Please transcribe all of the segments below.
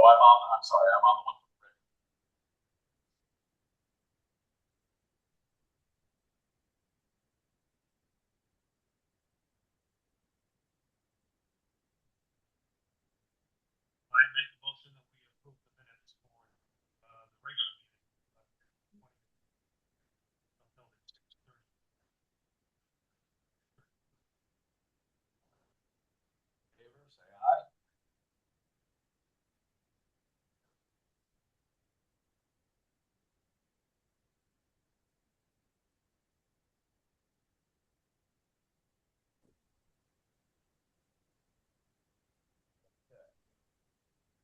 I'm sorry, I'm on the one. I make the motion that we approve the minutes for the regular meeting. Favor, say aye.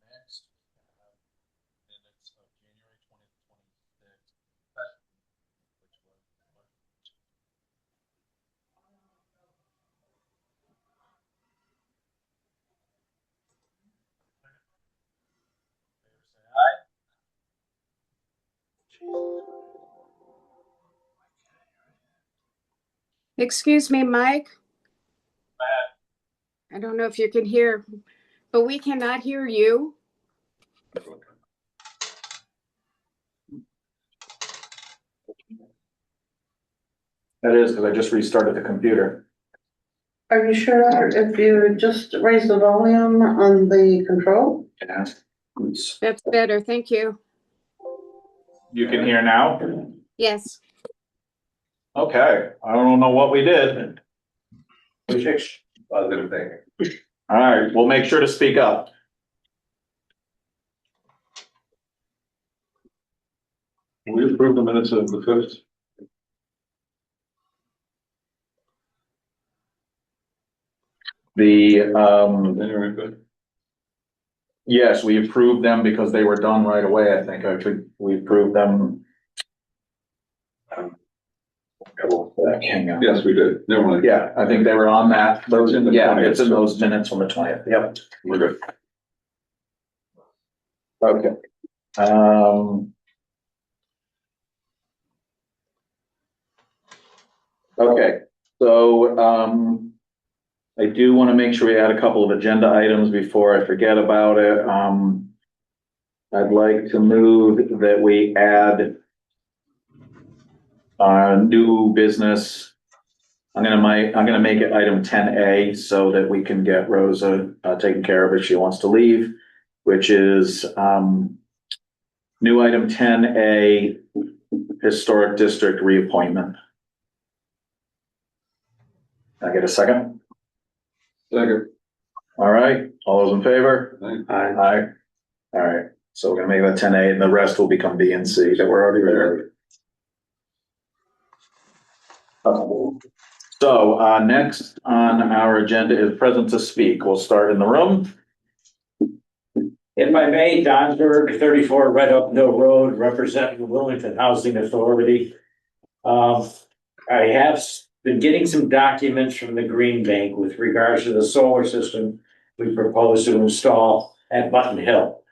Next, we have minutes of January 20th, 26th, which was say aye. Excuse me, Mike. Go ahead. I don't know if you can hear, but we cannot hear you. That is because I just restarted the computer. Are you sure if you just raise the volume on the control? Yeah. That's better. Thank you. You can hear now? Yes. Okay, I don't know what we did. Positive thing. All right, we'll make sure to speak up. We approve the minutes of the 5th. January 5th. Yes, we approved them because they were done right away, I think. Actually, we approved them. Hang on. Yes, we did. Never mind. Yeah, I think they were on that. Those, In the yeah, 20th. it's in those minutes from the 20th. Yep. We're good. Okay. Okay, so, I do want to make sure we add a couple of agenda items before I forget about it. I'd like to move that we add new business. I'm gonna make it item 10A so that we can get Rosa taken care of if she wants to leave, which is new item 10A, Historic District reappointment. Can I get a second? Second. All right, all those in favor? Aye. Aye. All right, so we're gonna make that 10A and the rest will become B and C that were already there. So next on our agenda is present to speak. We'll start in the room. If I may, Donsberg, 34 Red Oak Mill Road, representing the Wilmington Housing Authority. I have been getting some documents from the Green Bank with regards to the solar system we propose to install at Button Hill.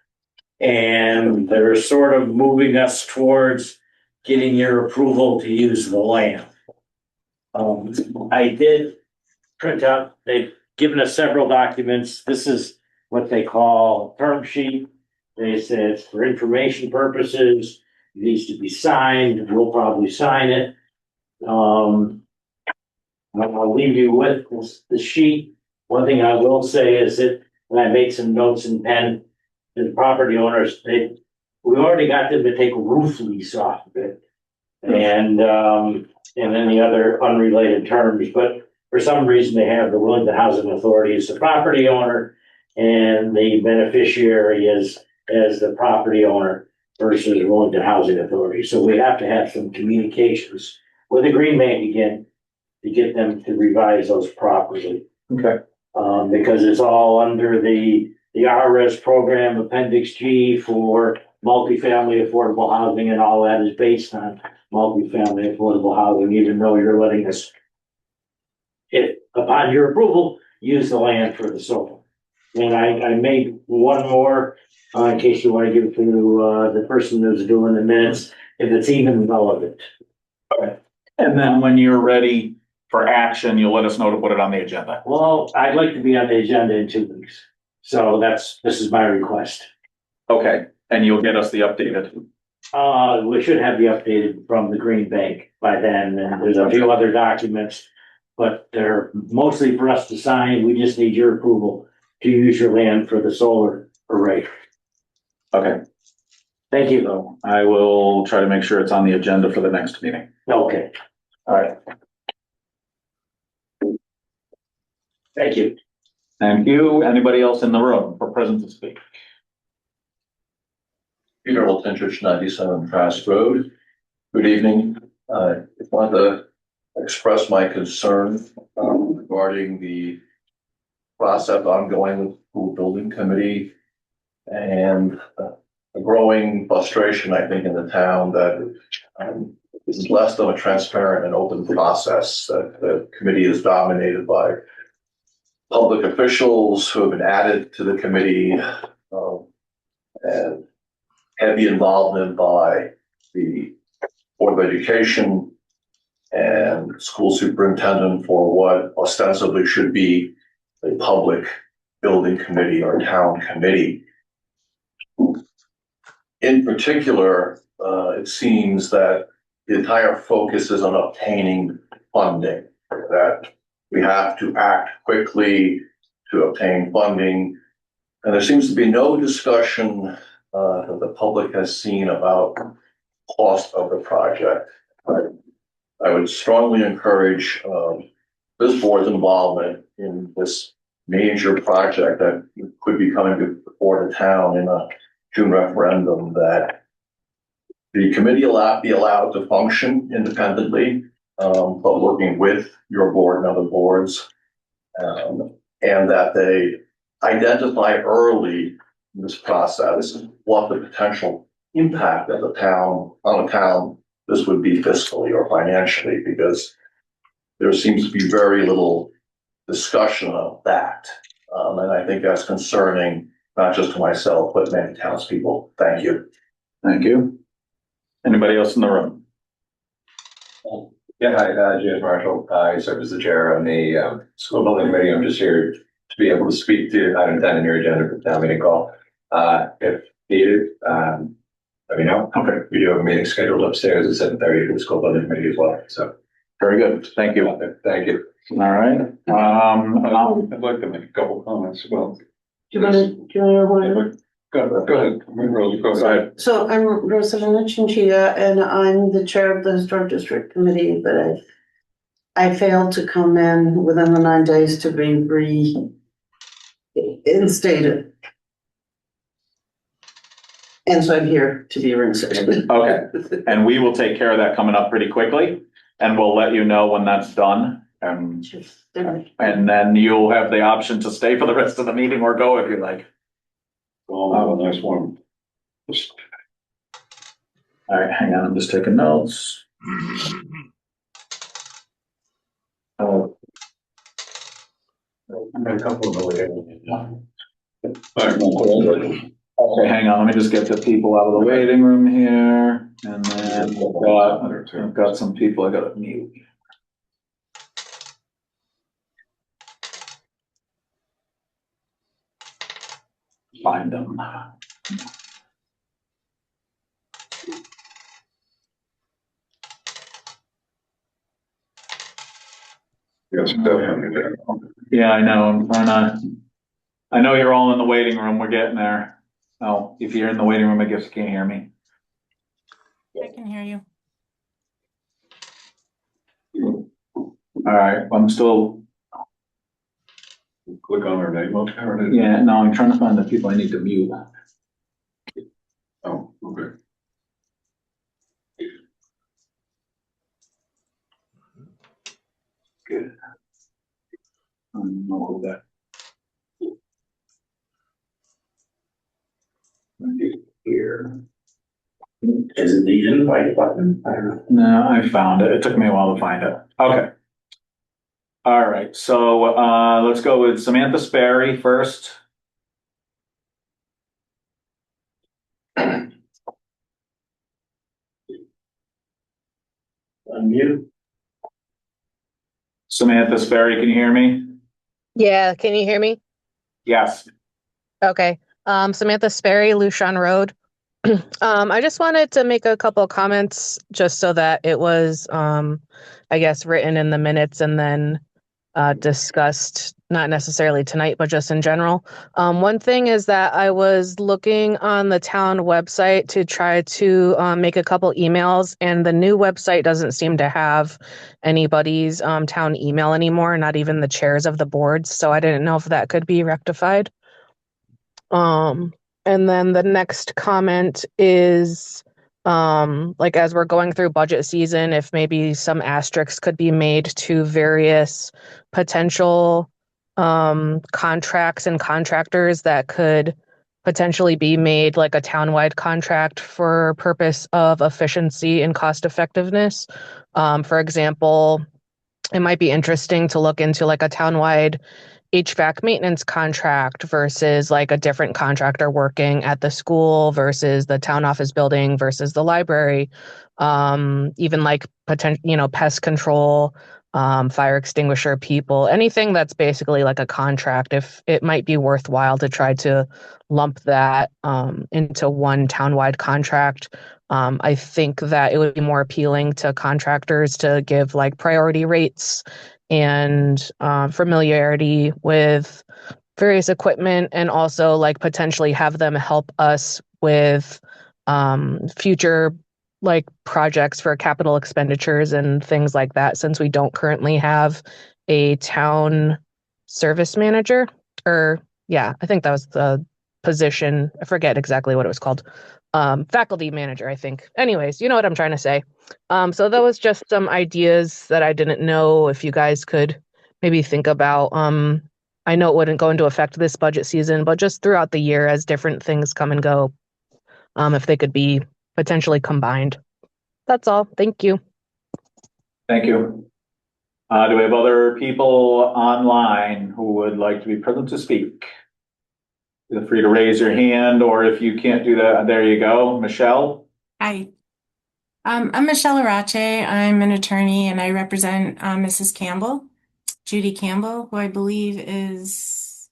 And they're sort of moving us towards getting your approval to use the land. I did print out, they've given us several documents. This is what they call a term sheet. They said it's for information purposes, it needs to be signed, we'll probably sign it. I'll leave you with the sheet. One thing I will say is that when I made some notes in pen, the property owners, we already got them to take a roof lease off of it. And then the other unrelated terms, but for some reason they have the Wilmington Housing Authority as the property owner and the beneficiary as the property owner versus Wilmington Housing Authority. So we have to have some communications with the Green Bank again to get them to revise those properly. Okay. Because it's all under the RS program, Appendix G for multifamily affordable housing, and all that is based on multifamily affordable housing, even though you're letting us, if upon your approval, use the land for the solar. And I made one more in case you want to give it to the person who's doing the minutes, if it's even relevant. Okay. And then when you're ready for action, you'll let us know to put it on the agenda. Well, I'd like to be on the agenda in 2 weeks. So this is my request. Okay, and you'll get us the updated. We should have the updated from the Green Bank by then, and there's a few other documents. But they're mostly for us to sign. We just need your approval to use your land for the solar array. Okay, Thank you. so I will try to make sure it's on the agenda for the next meeting. Okay, All right, thank you. thank you. Anybody else in the room for present to speak? Peter Oltentrich, 97 Trask Road. Good evening. I want to express my concern regarding the process ongoing with the school building committee and a growing frustration, I think, in the town that this is less of a transparent and open process, that the committee is dominated by public officials who have been added to the committee and heavy involvement by the Board of Education and school superintendent for what ostensibly should be a public building committee or town committee. In particular, it seems that the entire focus is on obtaining funding, that we have to act quickly to obtain funding. And there seems to be no discussion that the public has seen about cost of the project. I would strongly encourage this board's involvement in this major project that could be coming before the town in a June referendum, that the committee be allowed to function independently, but working with your board and other boards, and that they identify early in this process what the potential impact of the town on a town this would be fiscally or financially, because there seems to be very little discussion of that. And I think that's concerning, not just to myself, but many townspeople. Thank you. Thank you. Anybody else in the room? Yeah, hi, James Marshall. I serve as the chair on the school building committee. I'm just here to be able to speak to item 10 in your agenda for the town meeting call. If needed, let me know. Okay, We do have a meeting scheduled upstairs at 7:30 for the school building committee as well. So very good. Thank you. thank you. All right. I'd like to make a couple comments. Well, Do you want to? go ahead. Rose, go Go ahead. ahead. So I'm Rosalina Chinchilla, and I'm the chair of the Historic District Committee, but I failed to come in within the 9 days to be reinstated. And so I'm here to be reinstated. Okay, and we will take care of that coming up pretty quickly, and we'll let you know when that's done. And then you'll have the option to stay for the rest of the meeting or go if you like. Oh, nice one. All right, hang on, I'm just taking notes. I got a couple of Okay, hang on, let me just get the people out of the waiting room here, and then I've got some people I gotta mute. Find them. Yes, definitely. Yeah, I know, I'm trying to, I know you're all in the waiting room, we're getting there. Oh, if you're in the waiting room, I guess you can't hear me. I can hear you. All right, I'm still, Click on her name up there. yeah, no, I'm trying to find the people I need to mute. Oh, okay. Good. I don't know who that. Here. Is it the invite button? No, I found it. It took me a while to find it. Okay. All right, so let's go with Samantha Sperry first. Unmute. Samantha Sperry, can you hear me? Yeah, can you hear me? Yes. Okay. Samantha Sperry, Lucian Road. I just wanted to make a couple of comments just so that it was, I guess, written in the minutes and then discussed, not necessarily tonight, but just in general. One thing is that I was looking on the town website to try to make a couple emails, and the new website doesn't seem to have anybody's town email anymore, not even the chairs of the boards. So I didn't know if that could be rectified. And then the next comment is, like as we're going through budget season, if maybe some asterisks could be made to various potential contracts and contractors that could potentially be made like a townwide contract for purpose of efficiency and cost effectiveness. For example, it might be interesting to look into like a townwide HVAC maintenance contract versus like a different contractor working at the school versus the town office building versus the library. Even like pest control, fire extinguisher people, anything that's basically like a contract. If it might be worthwhile to try to lump that into one townwide contract. I think that it would be more appealing to contractors to give like priority rates and familiarity with various equipment, and also like potentially have them help us with future like projects for capital expenditures and things like that, since we don't currently have a town service manager. Or yeah, I think that was the position. I forget exactly what it was called. Faculty manager, I think. Anyways, you know what I'm trying to say. So that was just some ideas that I didn't know if you guys could maybe think about. I know it wouldn't go into effect this budget season, but just throughout the year as different things come and go, if they could be potentially combined. That's all. Thank you. Thank you. Do we have other people online who would like to be present to speak? Feel free to raise your hand, or if you can't do that, there you go. Michelle? Hi. I'm Michelle Arache. I'm an attorney and I represent Mrs. Campbell, Judy Campbell, who I believe is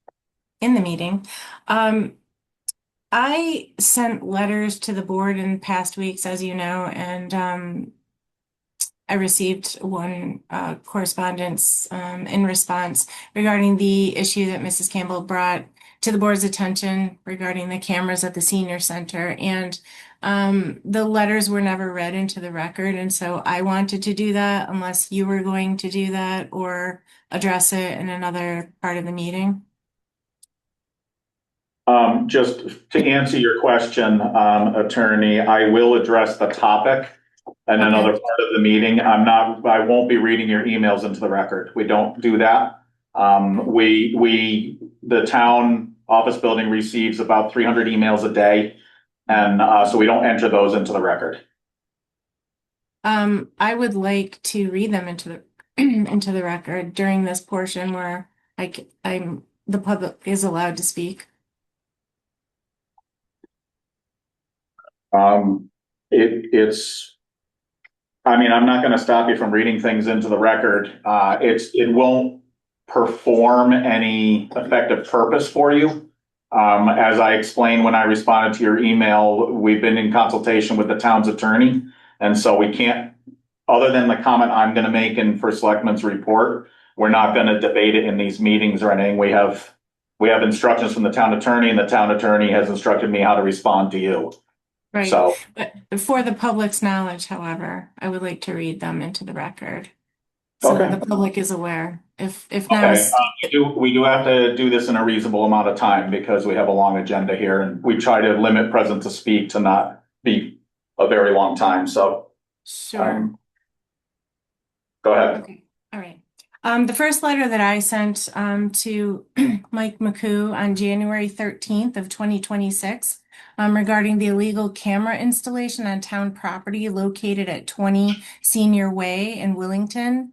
in the meeting. I sent letters to the board in past weeks, as you know, and I received one correspondence in response regarding the issue that Mrs. Campbell brought to the board's attention regarding the cameras at the senior center. And the letters were never read into the record. And so I wanted to do that unless you were going to do that or address it in another part of the meeting. Just to answer your question, attorney, I will address the topic in another part of the meeting. I won't be reading your emails into the record. We don't do that. The town office building receives about 300 emails a day. And so we don't enter those into the record. I would like to read them into the into the record during this portion where the public is allowed to speak. I'm not going to stop you from reading things into the record. It won't perform any effective purpose for you. As I explained when I responded to your email, we've been in consultation with the town's attorney. And so we can't, other than the comment I'm going to make in for selectmen's report, we're not going to debate it in these meetings or anything. We have instructions from the town attorney, and the town attorney has instructed me how to respond to you. Right. So, but for the public's knowledge, however, I would like to read them into the record so that the public is aware. If not, we do have to do this in a reasonable amount of time because we have a long agenda here, and we try to limit present to speak to not be a very long time. So, sure. Go ahead. Okay. All right. The first letter that I sent to Mike McCoo on January 13th of 2026 regarding the illegal camera installation on town property located at 20 Senior Way in Willington.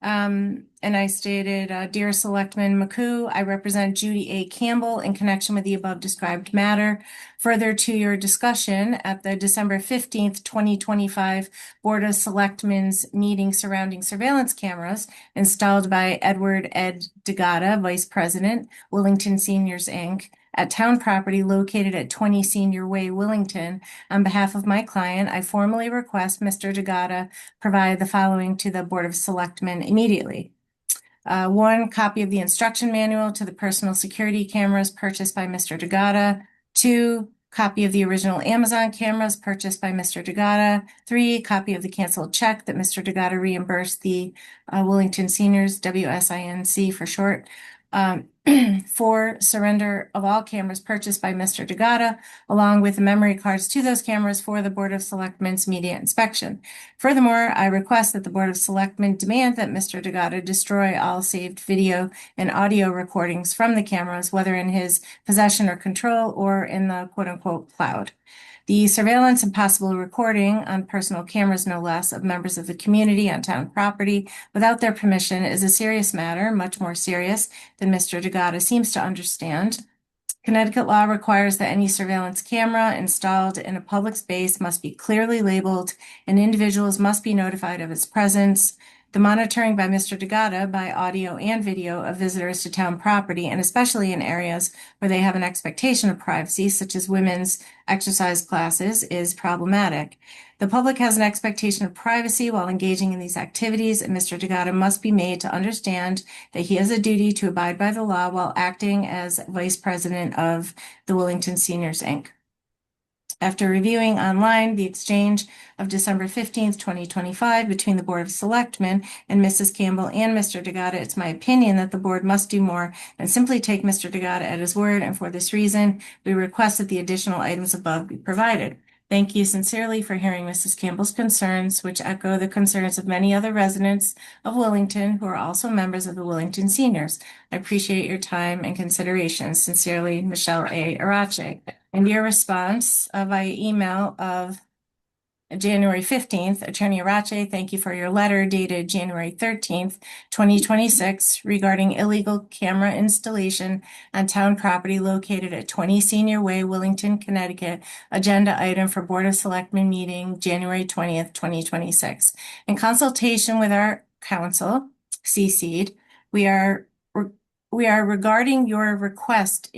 And I stated, Dear Selectman McCoo, I represent Judy A. Campbell in connection with the above described matter. Further to your discussion at the December 15th, 2025 Board of Selectmen's meeting surrounding surveillance cameras installed by Edward Ed DeGata, Vice President, Willington Seniors, Inc., at town property located at 20 Senior Way, Willington. On behalf of my client, I formally request Mr. DeGata provide the following to the Board of Selectmen immediately. One, copy of the instruction manual to the personal security cameras purchased by Mr. DeGata. Two, copy of the original Amazon cameras purchased by Mr. DeGata. Three, copy of the canceled check that Mr. DeGata reimbursed the Willington Seniors, WSINC for short. Four, surrender of all cameras purchased by Mr. DeGata, along with the memory cards to those cameras for the Board of Selectmen's immediate inspection. Furthermore, I request that the Board of Selectmen demand that Mr. DeGata destroy all saved video and audio recordings from the cameras, whether in his possession or control or in the quote-unquote cloud. The surveillance and possible recording on personal cameras, no less, of members of the community on town property without their permission is a serious matter, much more serious than Mr. DeGata seems to understand. Connecticut law requires that any surveillance camera installed in a public space must be clearly labeled and individuals must be notified of its presence. The monitoring by Mr. DeGata by audio and video of visitors to town property, and especially in areas where they have an expectation of privacy, such as women's exercise classes, is problematic. The public has an expectation of privacy while engaging in these activities, and Mr. DeGata must be made to understand that he has a duty to abide by the law while acting as vice president of the Willington Seniors, Inc. After reviewing online the exchange of December 15th, 2025 between the Board of Selectmen and Mrs. Campbell and Mr. DeGata, it's my opinion that the board must do more than simply take Mr. DeGata at his word, and for this reason, we request that the additional items above be provided. Thank you sincerely for hearing Mrs. Campbell's concerns, which echo the concerns of many other residents of Willington who are also members of the Willington Seniors. I appreciate your time and consideration. Sincerely, Michelle A. Arache. And your response via email of January 15th, Attorney Arache, thank you for your letter dated January 13th, 2026 regarding illegal camera installation on town property located at 20 Senior Way, Willington, Connecticut. Agenda item for Board of Selectmen meeting January 20th, 2026. In consultation with our counsel, CC'd, we are regarding your request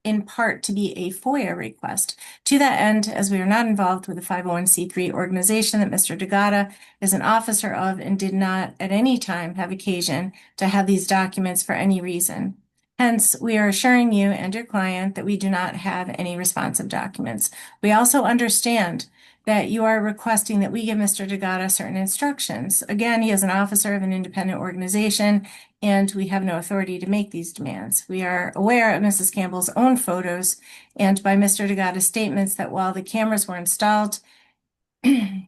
in part to be a FOIA request. To that end, as we are not involved with a 501c3 organization that Mr. DeGata is an officer of and did not at any time have occasion to have these documents for any reason. Hence, we are assuring you and your client that we do not have any responsive documents. We also understand that you are requesting that we give Mr. DeGata certain instructions. Again, he is an officer of an independent organization, and we have no authority to make these demands. We are aware of Mrs. Campbell's own photos and by Mr. DeGata's statements that while the cameras were installed, there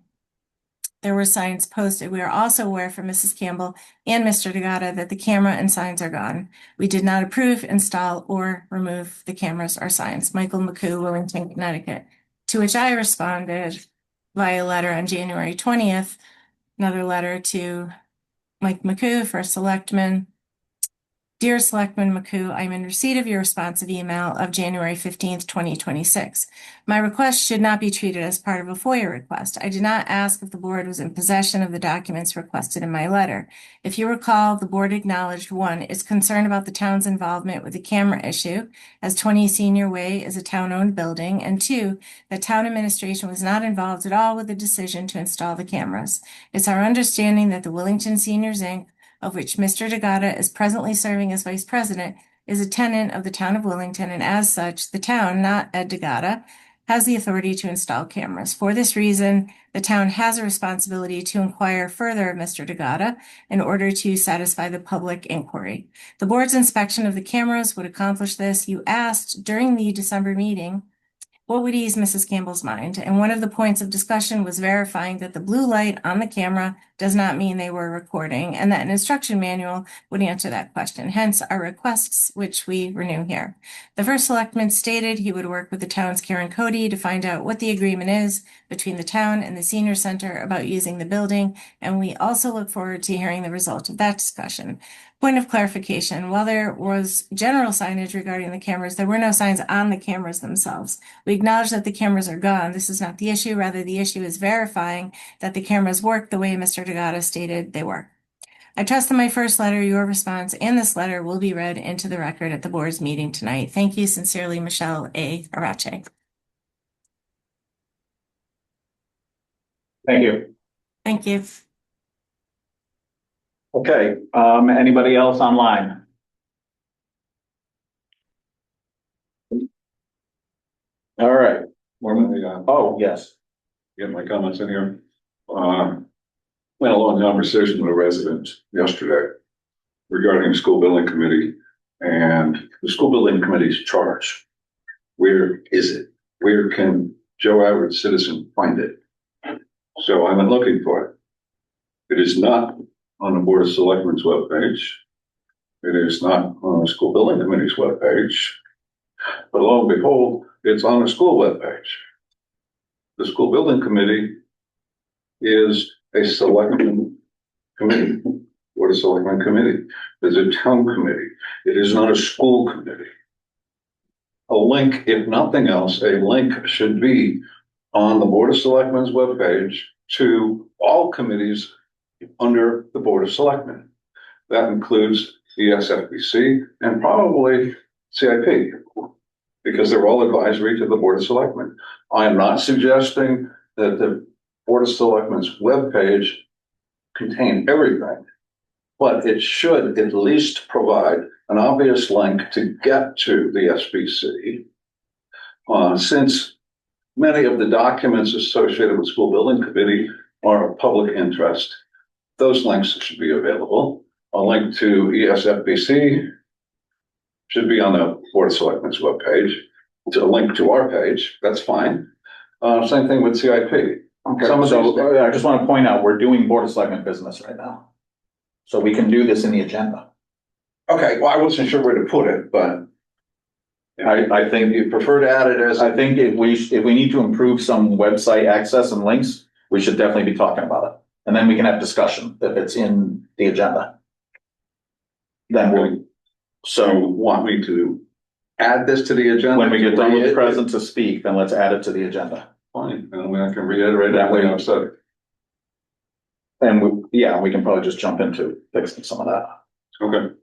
were signs posted. We are also aware from Mrs. Campbell and Mr. DeGata that the camera and signs are gone. We did not approve, install, or remove the cameras or signs. Michael McCoo, Willington, Connecticut. To which I responded via letter on January 20th, another letter to Mike McCoo, First Selectman. Dear Selectman McCoo, I am in receipt of your responsive email of January 15th, 2026. My request should not be treated as part of a FOIA request. I did not ask if the board was in possession of the documents requested in my letter. If you recall, the board acknowledged, one, its concern about the town's involvement with the camera issue, as 20 Senior Way is a town-owned building, and two, that town administration was not involved at all with the decision to install the cameras. It's our understanding that the Willington Seniors, Inc., of which Mr. DeGata is presently serving as vice president, is a tenant of the town of Willington, and as such, the town, not Ed DeGata, has the authority to install cameras. For this reason, the town has a responsibility to inquire further of Mr. DeGata in order to satisfy the public inquiry. The board's inspection of the cameras would accomplish this. You asked during the December meeting what would ease Mrs. Campbell's mind, and one of the points of discussion was verifying that the blue light on the camera does not mean they were recording, and that an instruction manual would answer that question, hence our requests, which we renew here. The first selectman stated he would work with the town's Karen Cody to find out what the agreement is between the town and the senior center about using the building, and we also look forward to hearing the result of that discussion. Point of clarification, while there was general signage regarding the cameras, there were no signs on the cameras themselves. We acknowledge that the cameras are gone. This is not the issue. Rather, the issue is verifying that the cameras work the way Mr. DeGata stated they were. I trust that my first letter, your response, and this letter will be read into the record at the board's meeting tonight. Thank you sincerely, Michelle A. Arache. Thank you. Thank you. Okay, anybody else online? All right. Oh, yes. Get my comments in here. Went a long conversation with a resident yesterday regarding the school building committee and the school building committee's charge. Where is it? Where can Joe average citizen find it? So I've been looking for it. It is not on the Board of Selectmen's webpage. It is not on the school building committee's webpage. But lo and behold, it's on the school webpage. The school building committee is a selectmen committee. Board of Selectmen committee. It's a town committee. It is not a school committee. A link, if nothing else, a link should be on the Board of Selectmen's webpage to all committees under the Board of Selectmen. That includes the SFBC and probably CIP, because they're all advisory to the Board of Selectmen. I am not suggesting that the Board of Selectmen's webpage contain everything, but it should at least provide an obvious link to get to the SBC. Since many of the documents associated with school building committee are of public interest, those links should be available. A link to ESFBC should be on the Board of Selectmen's webpage. It's a link to our page, that's fine. Same thing with CIP. Okay, so I just want to point out, we're doing Board of Selectmen business right now. So we can do this in the agenda. Okay, well, I wasn't sure where to put it, but I think you prefer to add it as, I think if we need to improve some website access and links, we should definitely be talking about it. And then we can have discussion if it's in the agenda. Then we'll, so you want me to add this to the agenda? when we get done with the present to speak, then let's add it to the agenda. Fine, I mean, I can reiterate that way I've said it. And we can probably just jump into fixing some of that. Okay.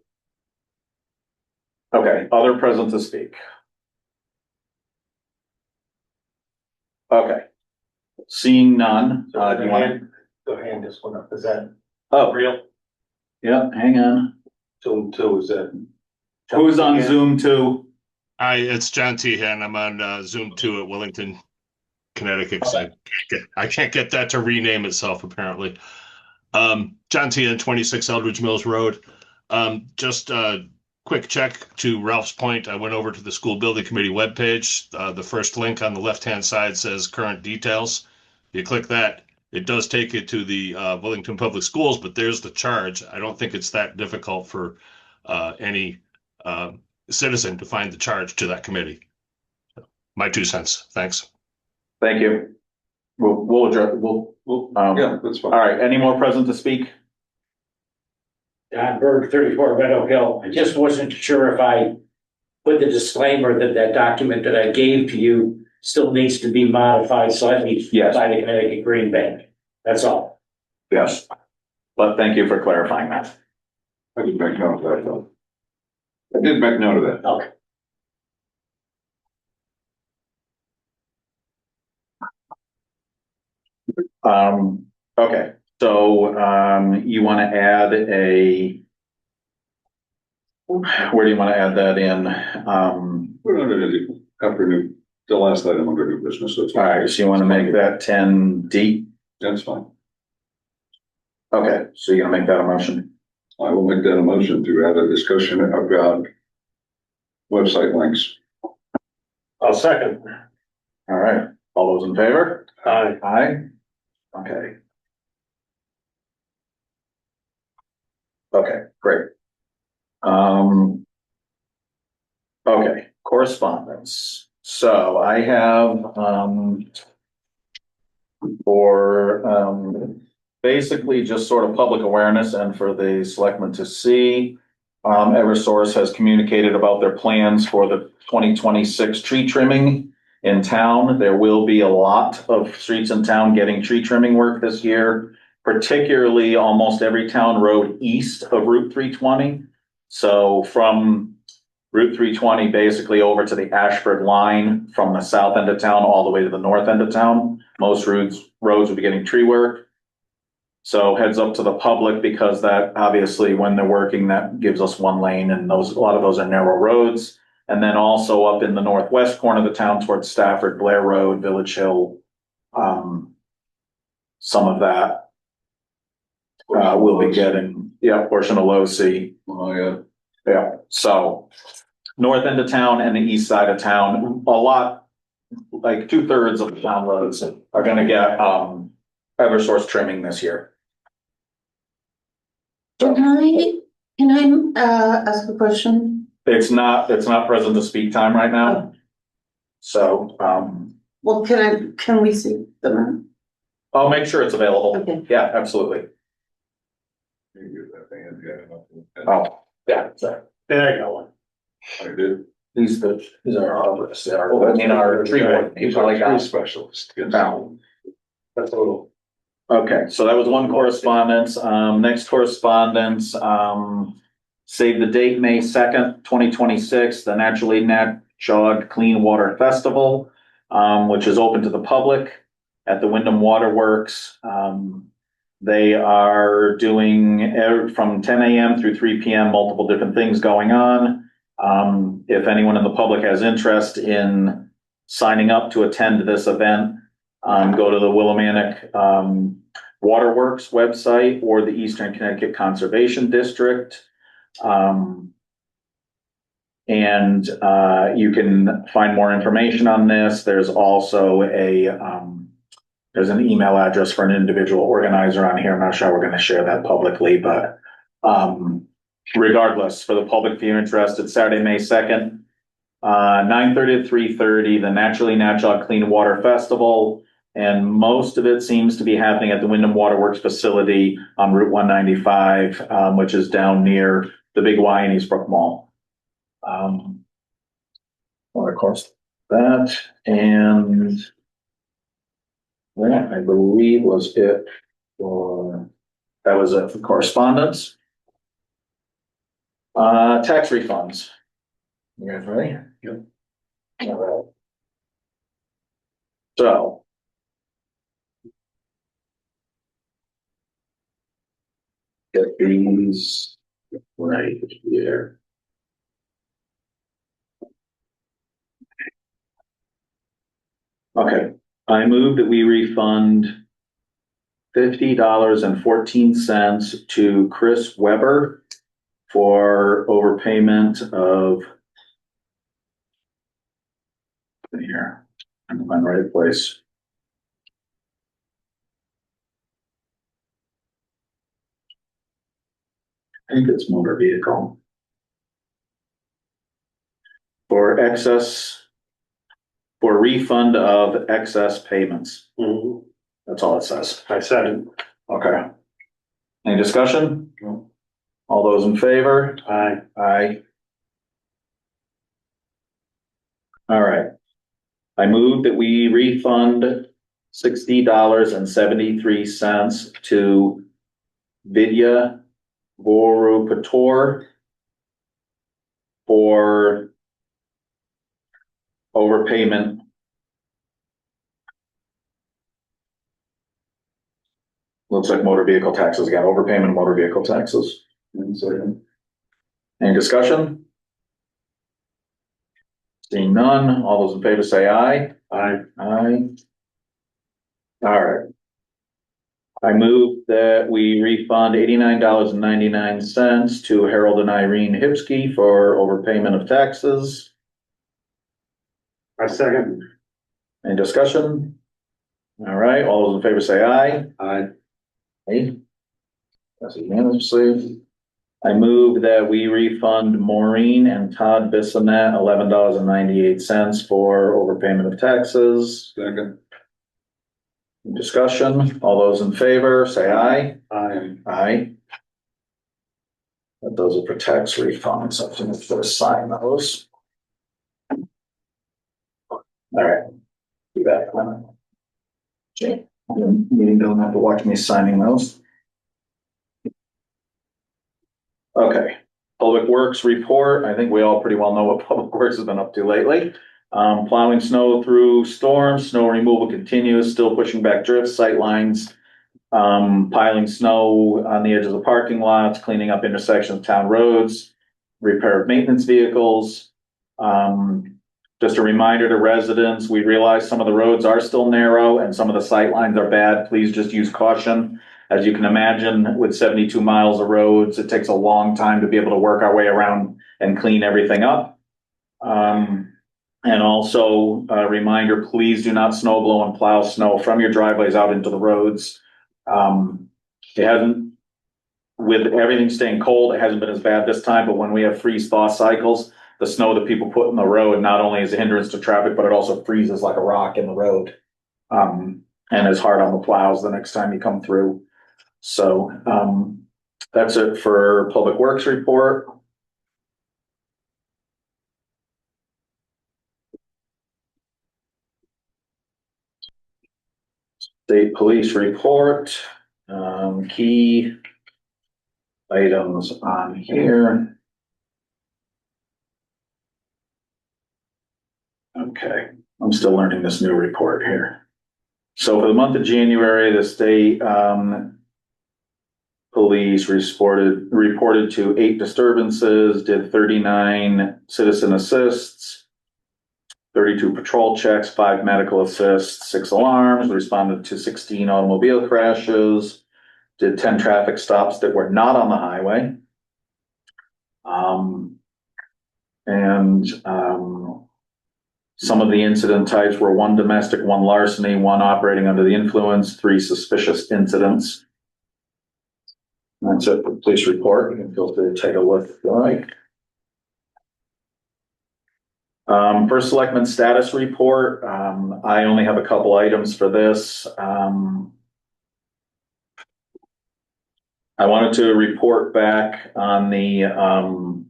Okay, other present to speak. Okay. Seeing none, do you want to? The hand just went up, is that Oh, real? yeah, hang on. Zoom two, is that? Who's on Zoom too? Hi, it's John Tehan. I'm on Zoom 2 at Wellington, Connecticut. 'Cause I can't get that to rename itself, apparently. John Tehan, 26 Eldridge Mills Road. Just a quick check to Ralph's point. I went over to the school building committee webpage. The first link on the left-hand side says current details. You click that, it does take you to the Wellington Public Schools, but there's the charge. I don't think it's that difficult for any citizen to find the charge to that committee. My 2 cents. Thanks. Thank you. We'll address, Yeah, that's all fine. right, any more present to speak? Don Berg, 34 Red Oak Hill. I just wasn't sure if I put the disclaimer that that document that I gave to you still needs to be modified slightly Yes. by the Connecticut Green Bank. That's all. Yes. But thank you for clarifying that. I did make note of that, though. I did make note of that. Okay. Okay, so, you want to add where do you want to add that in? We're under the afternoon, the last item under new business. That's All right, so you want to make that 10D? That's fine. Okay, so you're gonna make that a motion? I will make that a motion to add a discussion about website links. I'll second. All right, all those in favor? Aye. Aye. Okay. Okay, great. Okay, correspondence. So I have, basically just sort of public awareness and for the selectmen to see. Eversource has communicated about their plans for the 2026 tree trimming in town. There will be a lot of streets in town getting tree trimming work this year, particularly almost every town road east of Route 320. So from Route 320, basically over to the Ashford line from the south end of town all the way to the north end of town. Most roads will be getting tree work. So heads up to the public, because that obviously when they're working, that gives us one lane, and a lot of those are narrow roads. And then also up in the northwest corner of the town towards Stafford, Blair Road, Village Hill, some of that we'll be getting, portion of Low C. Oh, yeah. Yeah, so north end of town and the east side of town, a lot, like 2/3 of the town roads are gonna get Eversource trimming this year. Can I ask a question? It's not present to speak time right now. So, Well, can we see the map? I'll make sure it's available. Okay. Yeah, absolutely. Oh, yeah, sorry. There you go. I did. These are our arborists, our tree warden. He's our tree specialist. Yes. Now, That's a little. okay, so that was one correspondence. Next correspondence, save the date, May 2nd, 2026, the Naturally Natchog Clean Water Festival, which is open to the public at the Wyndham Waterworks. They are doing from 10 a.m. through 3 p.m., multiple different things going on. If anyone in the public has interest in signing up to attend this event, go to the Willimantic Waterworks website or the Eastern Connecticut Conservation District. And you can find more information on this. There's also there's an email address for an individual organizer on here. I'm not sure we're going to share that publicly, but regardless, for the public, if you're interested, Saturday, May 2nd, 9:30 to 3:30, the Naturally Natchog Clean Water Festival. And most of it seems to be happening at the Wyndham Waterworks facility on Route 195, which is down near the big Y and Eastbrook Mall. Well, of course, that and that I believe was it for correspondence. Tax refunds. You guys ready? Yep. All right. So. Get these right here. Okay, I move that we refund $50.14 to Chris Weber for overpayment of. Here, I'm in the right place. I think it's motor vehicle. For refund of excess payments. Mhm. That's all it says. I said it. Okay. Any discussion? All those in favor? Aye. Aye. All right. I move that we refund $60.73 to Vidya Borupator for overpayment. Looks like motor vehicle taxes again, overpayment of motor vehicle taxes. Any discussion? Seeing none, all those in favor say aye. Aye. Aye. All right. I move that we refund $89.99 to Harold and Irene Hipsky for overpayment of taxes. I second. Any discussion? All right, all those in favor say aye. Aye. Aye. That's unanimously. I move that we refund Maureen and Todd Bissonette $11.98 for overpayment of taxes. Second. Discussion, all those in favor, say aye. Aye. Aye. Those are for tax refunds, I think it's for sign those. All right. Do that. Meeting doesn't have to watch me signing those. Okay, Public Works report. I think we all pretty well know what Public Works has been up to lately. Plowing snow through storms, snow removal continues, still pushing back drifts, sight lines. Piling snow on the edges of parking lots, cleaning up intersections of town roads, repair of maintenance vehicles. Just a reminder to residents, we realize some of the roads are still narrow and some of the sight lines are bad. Please just use caution. As you can imagine, with 72 miles of roads, it takes a long time to be able to work our way around and clean everything up. And also a reminder, please do not snow blow and plow snow from your driveways out into the roads. It hasn't, with everything staying cold, it hasn't been as bad this time, but when we have freeze thaw cycles, the snow that people put in the road not only is a hindrance to traffic, but it also freezes like a rock in the road. And is hard on the plows the next time you come through. So, that's it for Public Works report. State Police report, key items on here. Okay, I'm still learning this new report here. So for the month of January, the state police reported to 8 disturbances, did 39 citizen assists, 32 patrol checks, 5 medical assists, 6 alarms, responded to 16 automobile crashes, did 10 traffic stops that were not on the highway. Some of the incident types were 1 domestic, 1 larceny, 1 operating under the influence, 3 suspicious incidents. That's it for the police report. You can feel free to take a look if you like. First selectman status report. I only have a couple items for this. I wanted to report back on the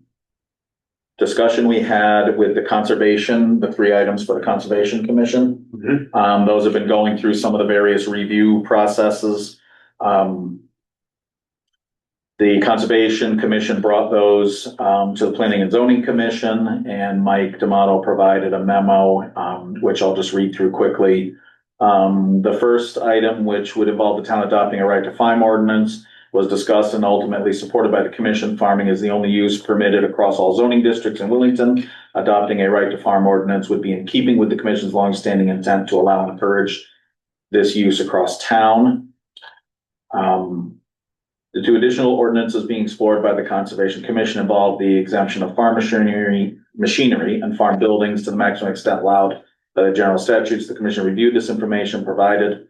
discussion we had with the conservation, the 3 items for the Conservation Commission. Mm-hmm. Those have been going through some of the various review processes. The Conservation Commission brought those to the Planning and Zoning Commission, and Mike D'Amato provided a memo, which I'll just read through quickly. The first item, which would involve the town adopting a right to farm ordinance, was discussed and ultimately supported by the commission. Farming is the only use permitted across all zoning districts in Wellington. Adopting a right to farm ordinance would be in keeping with the commission's longstanding intent to allow and encourage this use across town. The 2 additional ordinances being explored by the Conservation Commission involve the exemption of farm machinery and farm buildings to the maximum extent allowed by the general statutes. The commission reviewed this information provided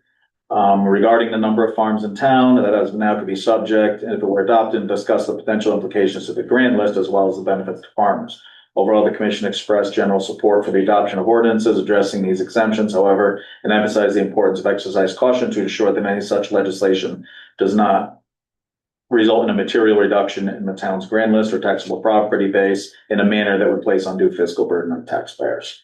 regarding the number of farms in town that as now could be subject, and if it were adopted, and discuss the potential implications to the grand list as well as the benefits to farmers. Overall, the commission expressed general support for the adoption of ordinances addressing these exemptions, however, and emphasized the importance of exercise caution to ensure that any such legislation does not result in a material reduction in the town's grand list or taxable property base in a manner that would place undue fiscal burden on taxpayers.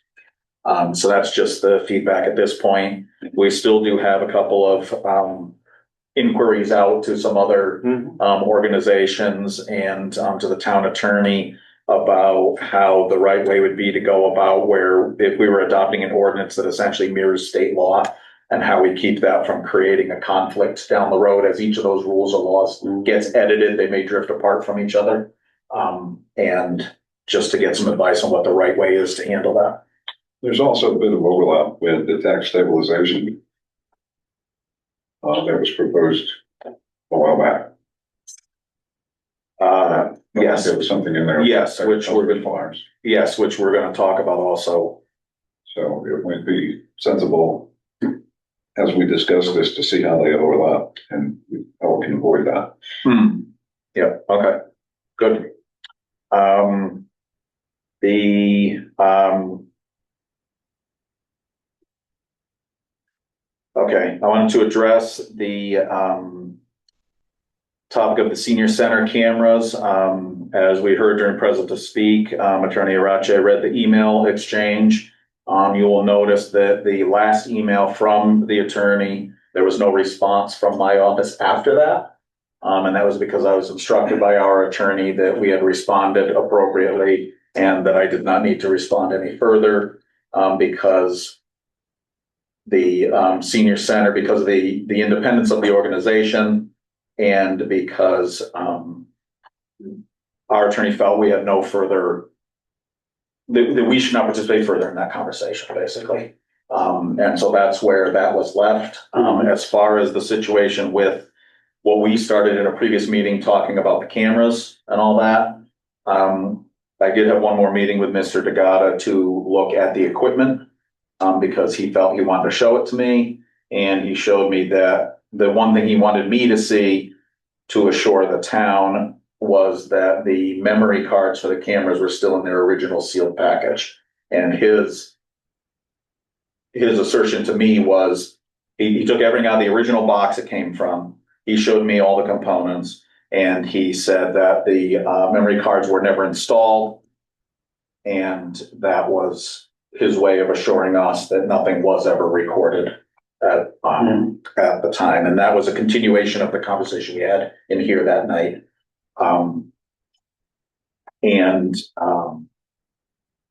So that's just the feedback at this point. We still do have a couple of inquiries out to some other organizations and to the town attorney about how the right way would be to go about where if we were adopting an ordinance that essentially mirrors state law, and how we keep that from creating a conflict down the road as each of those rules or laws gets edited. They may drift apart from each other. And just to get some advice on what the right way is to handle that. There's also a bit of overlap with the tax stabilization that was proposed a while back. Yes. There was something in there. Yes, which we're going farms. Yes, which we're going to talk about also. So it might be sensible as we discuss this to see how they overlap and how we can avoid that. Yeah. Okay. Good. Okay, I wanted to address the topic of the senior center cameras. As we heard during Present to Speak, Attorney Arache read the email exchange. You will notice that the last email from the attorney There was no response from my office after that. And that was because I was instructed by our attorney that we had responded appropriately and that I did not need to respond any further, because the senior center, because of the independence of the organization, and because our attorney felt we had no further, that we should not participate further in that conversation, basically. And so that's where that was left. As far as the situation with what we started in a previous meeting, talking about the cameras and all that, I did have one more meeting with Mr. DeGata to look at the equipment, because he felt he wanted to show it to me. And he showed me that the one thing he wanted me to see to assure the town was that the memory cards for the cameras were still in their original sealed package. And his assertion to me was he took everything out of the original box it came from. He showed me all the components, and he said that the memory cards were never installed. And that was his way of assuring us that nothing was ever recorded at the time. And that was a continuation of the conversation we had in here that night.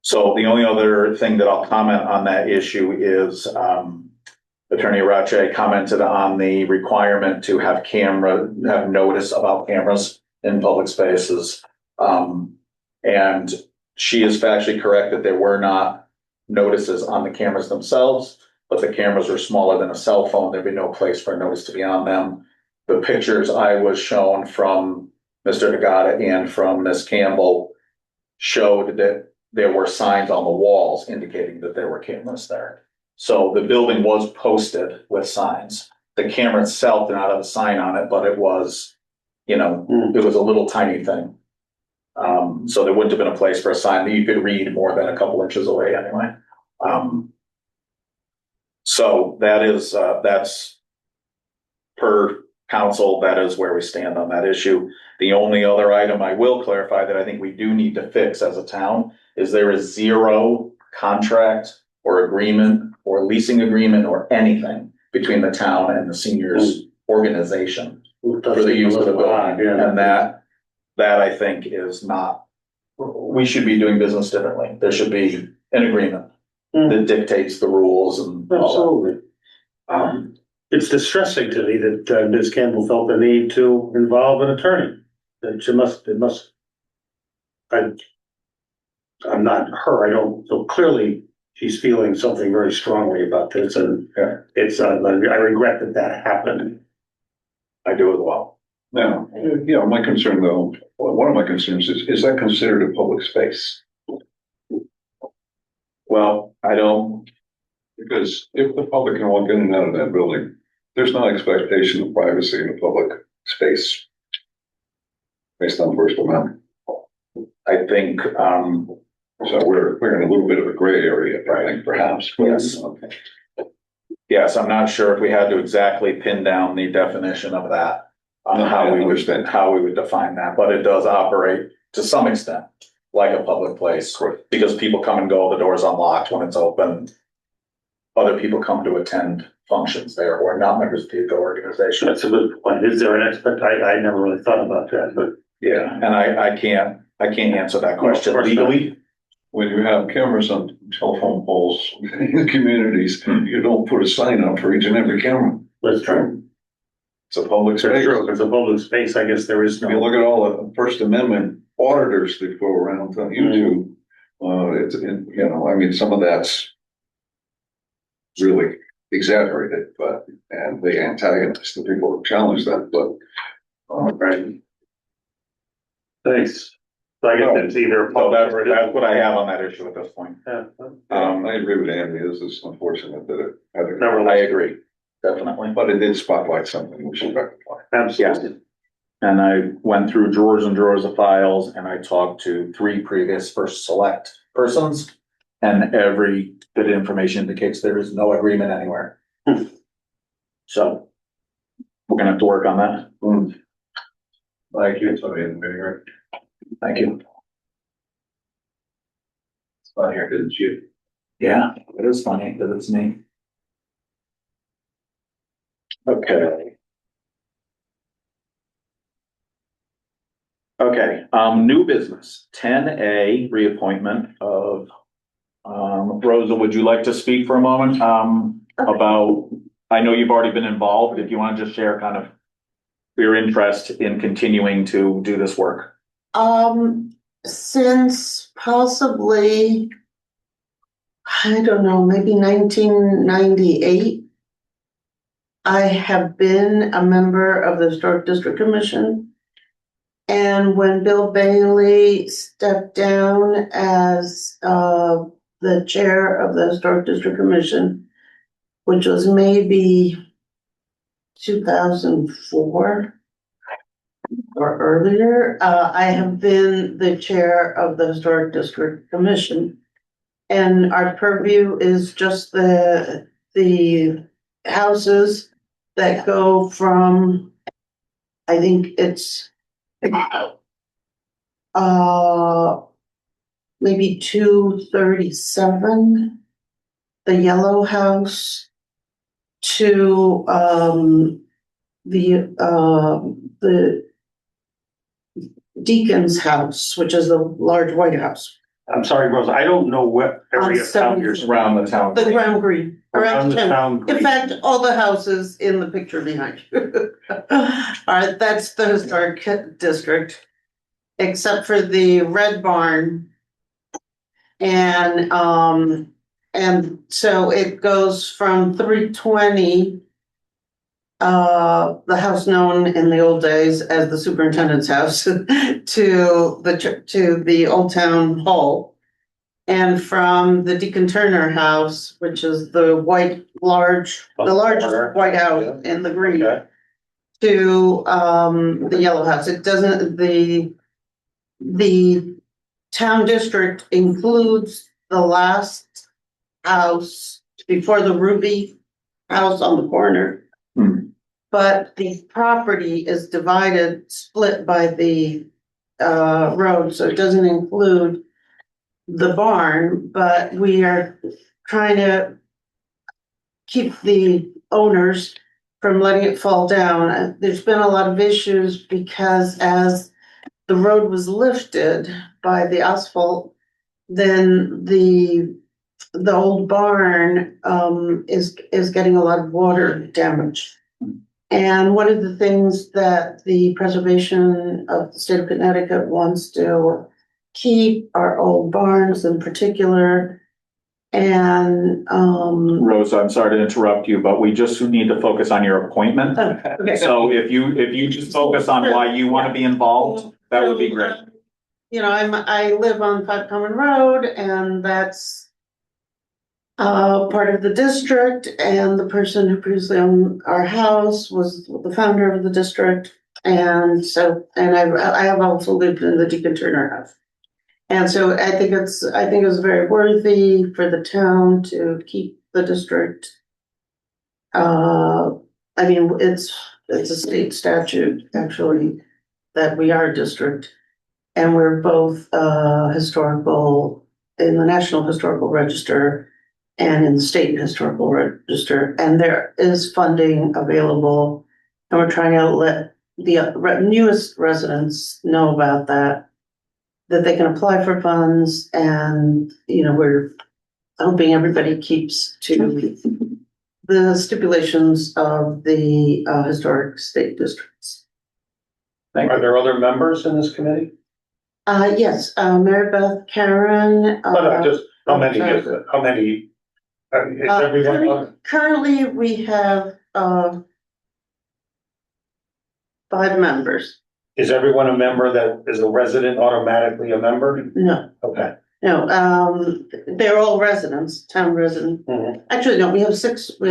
So the only other thing that I'll comment on that issue is Attorney Rache commented on the requirement to have notice about cameras in public spaces. And she is factually correct that there were not notices on the cameras themselves, but the cameras are smaller than a cell phone. There'd be no place for a notice to be on them. The pictures I was shown from Mr. DeGata and from Ms. Campbell showed that there were signs on the walls indicating that there were cameras there. So the building was posted with signs. The camera itself did not have a sign on it, but it was, it was a little tiny thing. So there wouldn't have been a place for a sign that you could read more than a couple inches away anyway. So that's per council, that is where we stand on that issue. The only other item I will clarify that I think we do need to fix as a town is there is zero contract or agreement or leasing agreement or anything between the town and the seniors organization for the use of the building. And that I think is not, we should be doing business differently. There should be an agreement that dictates the rules and all that. Absolutely. It's distressing to me that Ms. Campbell felt the need to involve an attorney. That I'm not her, I don't, so clearly she's feeling something very strongly about this, and I regret that happened. I do as well. Now, my concern though, one of my concerns is that considered a public space? Well, I don't. Because if the public can walk in and out of that building, there's no expectation of privacy in a public space based on First Amendment. I think, so we're in a little bit of a gray area, I think, perhaps. Yes. Okay. Yes, I'm not sure if we had to exactly pin down the definition of that, how we would define that, but it does operate to some extent like a public place, because people come and go, the door's unlocked when it's open. Other people come to attend functions there who are not members of the organization. That's a good point. Is there an I never really thought about that, but. Yeah, and I can't answer that question legally. When you have cameras on telephone poles in communities, you don't put a sign up for each and every camera. That's true. It's a public space. True. It's a public space. I guess there is no. If you look at all the First Amendment auditors that go around on YouTube, some of that's really exaggerated, and they antagonize the people who challenge that, right. Thanks. So I guess it's either. So that's what I have on that issue at this point. I agree with Andy. This is unfortunate that it had to. No, I agree, definitely. But it did spotlight something we should rectify. Absolutely. Yes. And I went through drawers and drawers of files, and I talked to 3 previous First Select persons, and every bit of information indicates there is no agreement anywhere. So we're gonna have to work on that. Thank you. Somebody in the meeting, right? Thank you. It's not here, didn't you? Yeah, it is funny that it's me. Okay. Okay, new business, 10A, reappointment of, Rosa, would you like to speak for a moment, about, I know you've already been involved, if you want to just share kind of your interest in continuing to do this work? Since possibly, I don't know, maybe 1998, I have been a member of the Historic District Commission. And when Bill Bailey stepped down as the chair of the Historic District Commission, which was maybe 2004 or earlier, I have been the chair of the Historic District Commission. And our purview is just the houses that go from, I think it's maybe 237, the yellow house, to the Deacon's house, which is the large white house. I'm sorry, Rosa, I don't know what area of town you're Around the town. The ground green. around the town. In fact, all the houses in the picture behind you. All right, that's the historic district, except for the red barn. And so it goes from 320, the house known in the old days as the superintendent's house, to the Old Town Hall. And from the Deacon Turner house, which is the largest white house in the green, Okay. to the yellow house. It doesn't, the town district includes the last house before the Ruby house on the corner. But the property is split by the road, so it doesn't include the barn, but we are trying to keep the owners from letting it fall down. There's been a lot of issues because as the road was lifted by the asphalt, then the old barn is getting a lot of water damage. And one of the things that the preservation of the state of Connecticut wants to keep are old barns in particular. And Rosa, I'm sorry to interrupt you, but we just need to focus on your appointment. okay. So if you just focus on why you want to be involved, that would be great. You know, I live on Five Common Road, and that's part of the district, and the person who previously owned our house was the founder of the district. And so, and I have also lived in the Deacon Turner house. And so I think it's very worthy for the town to keep the district. I mean, it's a state statute, actually, that we are a district. And we're both historical in the National Historical Register and in the State Historical Register. And there is funding available. And we're trying to let the newest residents know about that they can apply for funds. And, you know, we're hoping everybody keeps to the stipulations of the historic state districts. Are there other members in this committee? Yes, Mary Beth, Karen. Just how many is it? How many? Is everyone? Currently, we have 5 members. Is everyone a member that is a resident automatically a member? No, Okay. no, they're all residents, town residents. Mhm. Actually, no, we have 6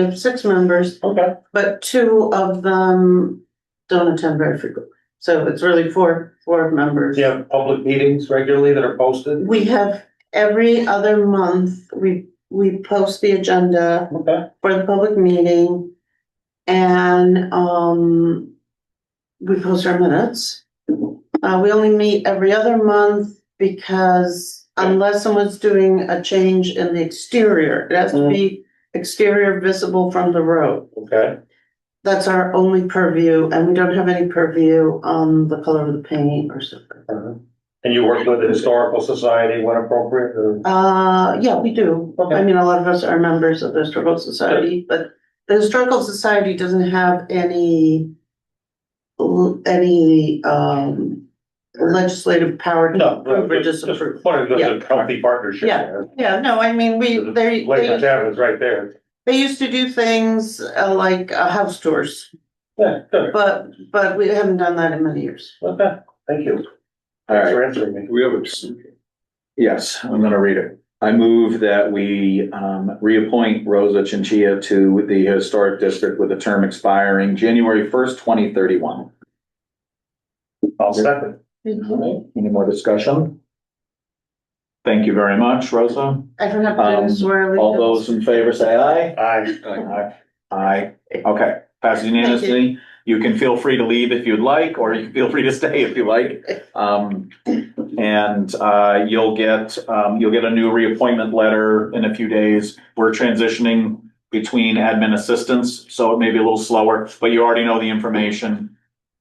members, Okay. but 2 of them don't attend very frequently. So it's really 4 members. Do you have public meetings regularly that are posted? We have every other month, we post the agenda Okay. for the public meeting, and we post our minutes. We only meet every other month because unless someone's doing a change in the exterior, it has to be exterior visible from the road. Okay. That's our only purview, and we don't have any purview on the color of the paint or something. And you work with the Historical Society when appropriate, or? Yeah, we do. Okay. I mean, a lot of us are members of the Historical Society, but the Historical Society doesn't have any legislative power to No, approve or just disapprove. wanted to Yeah. a healthy partnership. Yeah, no, I mean, Lake Cabin is right there. they used to do things like house tours, Yeah, good. but we haven't done that in many years. Okay, thank you. All Thanks right. for answering me. We have a, Yes, I'm gonna read it. I move that we reappoint Rosa Chinchilla to the Historic District with a term expiring January 1st, 2031. I'll second. Any more discussion? Thank you very much, Rosa. I don't have to swear. All those in favor say aye. Aye. Aye. Aye. Okay, passes unanimously. You can feel free to leave if you'd like, or you can feel free to stay if you like. And you'll get a new reappointment letter in a few days. We're transitioning between admin assistants, so it may be a little slower, but you already know the information.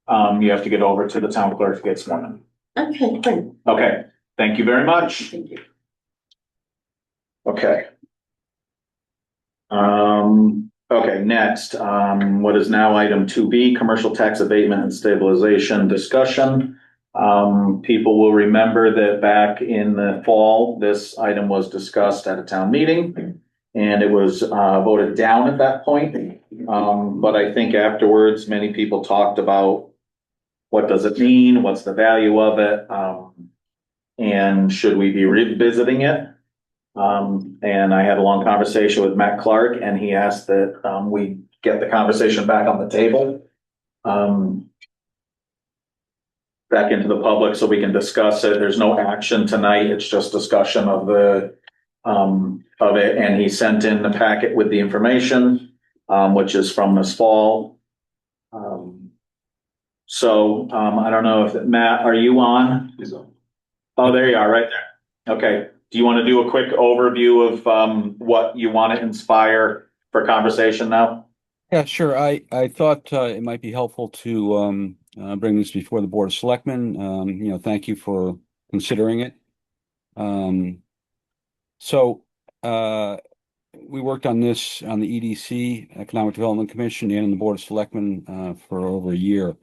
You have to get over to the town clerk to get sworn in. Okay, great. Okay, thank you very much. Thank you. Okay. Okay, next, what is now item 2B, commercial tax abatement and stabilization discussion. People will remember that back in the fall, this item was discussed at a town meeting and it was voted down at that point. But I think afterwards, many people talked about what does it mean? What's the value of it? And should we be revisiting it? And I had a long conversation with Matt Clark and he asked that we get the conversation back on the table. Back into the public so we can discuss it. There's no action tonight. It's just discussion of the of it. And he sent in the packet with the information, which is from this fall. So I don't know if Matt, are you on? he's on. Oh, there you are, right there. Okay. Do you want to do a quick overview of what you want to inspire for conversation now? Yeah, sure. I thought it might be helpful to bring this before the Board of Selectmen. Thank you for considering it. So we worked on this on the EDC, Economic Development Commission, and in the Board of Selectmen for over a year.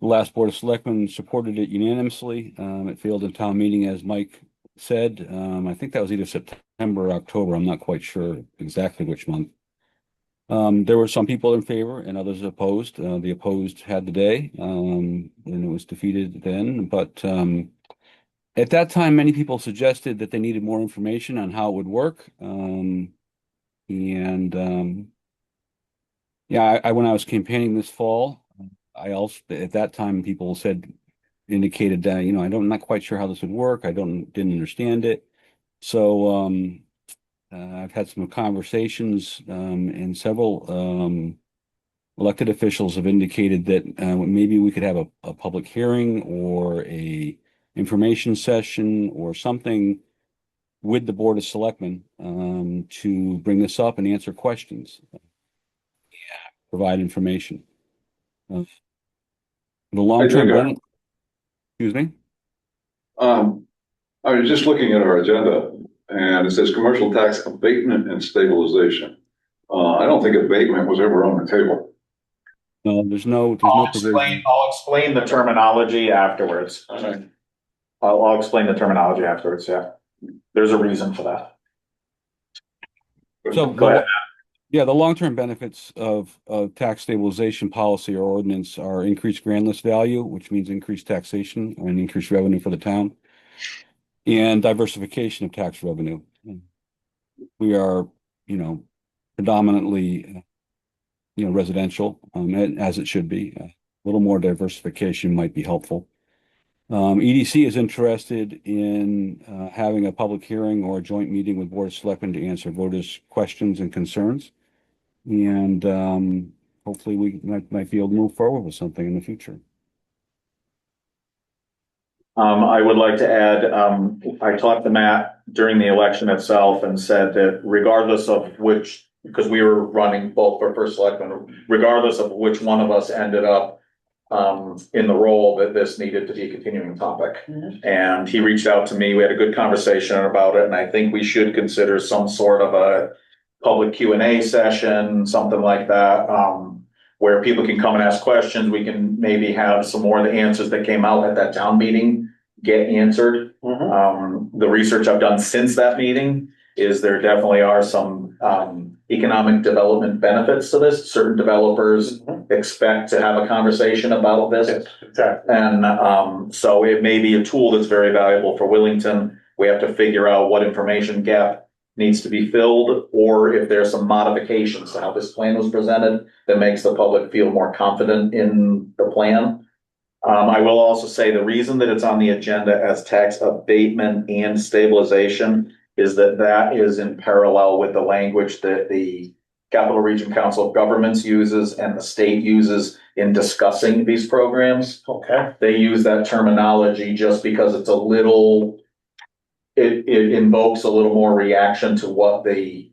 The last Board of Selectmen supported it unanimously. It failed in town meeting, as Mike said. I think that was either September or October. I'm not quite sure exactly which month. There were some people in favor and others opposed. The opposed had the day, and it was defeated then. But at that time, many people suggested that they needed more information on how it would work. Yeah, when I was campaigning this fall, I also at that time people indicated that I'm not quite sure how this would work. I didn't understand it. So I've had some conversations, and several elected officials have indicated that maybe we could have a public hearing or a information session or something with the Board of Selectmen to bring this up and answer questions, provide information. The long-term benefit. Excuse me? I was just looking at our agenda and it says commercial tax abatement and stabilization. I don't think abatement was ever on the table. No, there's no provision. I'll explain the terminology afterwards. Okay. I'll explain the terminology afterwards, yeah. There's a reason for that. So Go ahead. Yeah, the long-term benefits of tax stabilization policy or ordinance are increased grand list value, which means increased taxation and increased revenue for the town, and diversification of tax revenue. We are, predominantly, residential, as it should be. A little more diversification might be helpful. EDC is interested in having a public hearing or a joint meeting with Board of Selectmen to answer voters' questions and concerns. And hopefully we might be able to move forward with something in the future. I would like to add, I talked to Matt during the election itself and said that regardless of which because we were running both for first selectman, regardless of which one of us ended up in the role, that this needed to be a continuing topic. And he reached out to me, we had a good conversation about it, and I think we should consider some sort of a public Q&A session, something like that, where people can come and ask questions. We can maybe have some more of the answers that came out at that town meeting get answered. The research I've done since that meeting is there definitely are some economic development benefits to this. Certain developers expect to have a conversation about this. Yes, exactly. And so it may be a tool that's very valuable for Wellington. We have to figure out what information gap needs to be filled, or if there's some modifications to how this plan was presented that makes the public feel more confident in the plan. I will also say the reason that it's on the agenda as tax abatement and stabilization is that that is in parallel with the language that the Capital Region Council of Governments uses and the state uses in discussing these programs. Okay. They use that terminology just because it's a little, it invokes a little more reaction to what the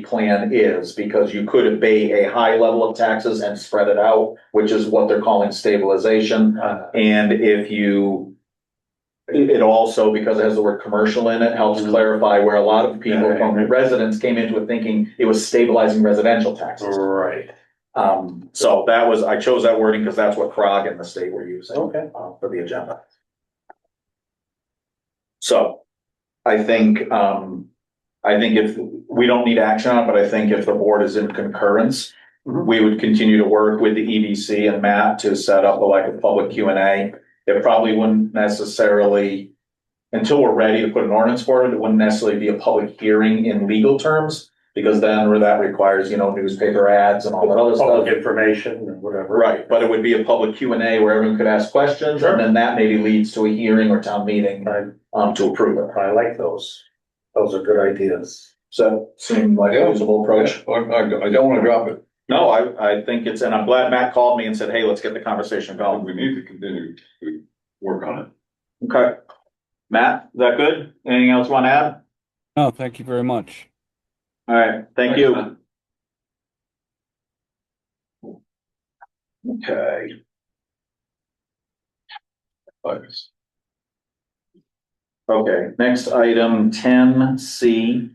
plan is, because you could abate a high level of taxes and spread it out, which is what they're calling stabilization. And if you, it also, because it has the word commercial in it, helps clarify where a lot of people from residents came into it thinking it was stabilizing residential taxes. Right. So that was, I chose that wording because that's what CROG and the state were using for the agenda. So I think if we don't need action on it, but I think if the board is in concurrence, we would continue to work with the EDC and Matt to set up a public Q&A. It probably wouldn't necessarily, until we're ready to put an ordinance forward, it wouldn't necessarily be a public hearing in legal terms, because then where that requires, newspaper ads and all that other stuff. Public information or whatever. Right, but it would be a public Q&A where everyone could ask questions, and then that maybe leads to a hearing or town meeting to approve it. I like those. Those are good ideas. So seem like a reasonable approach. I don't want to drop it. No, I think it's, and I'm glad Matt called me and said, hey, let's get the conversation going. We need to continue to work on it. Okay. Matt, is that good? Anything else you want to add? No, thank you very much. All right, thank you. Okay. Okay, next item, 10C.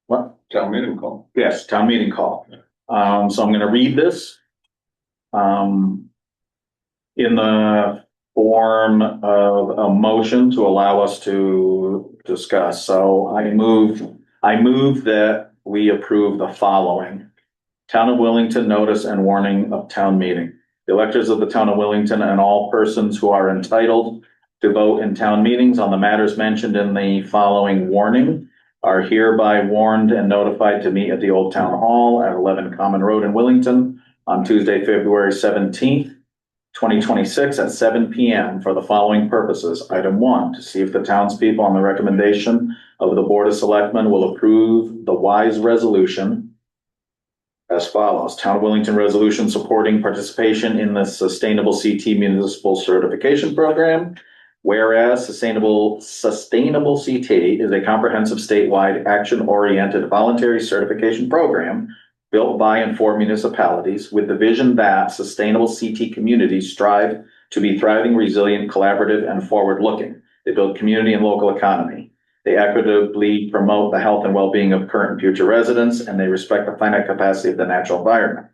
What? Town meeting call. Yes, town meeting call. So I'm gonna read this. In the form of a motion to allow us to discuss. So I move that we approve the following. Town of Wellington notice and warning of town meeting. The electors of the town of Wellington and all persons who are entitled to vote in town meetings on the matters mentioned in the following warning are hereby warned and notified to meet at the Old Town Hall at 11 Common Road in Wellington on Tuesday, February 17th, 2026 at 7 p.m. for the following purposes. Item 1, to see if the townspeople on the recommendation of the Board of Selectmen will approve the WISE resolution as follows. Town of Wellington resolution supporting participation in the Sustainable CT Municipal Certification Program. Whereas Sustainable CT is a comprehensive statewide action-oriented voluntary certification program built by and for municipalities with the vision that sustainable CT communities strive to be thriving, resilient, collaborative, and forward-looking. They build community and local economy. They equitably promote the health and well-being of current and future residents, and they respect the finite capacity of the natural environment.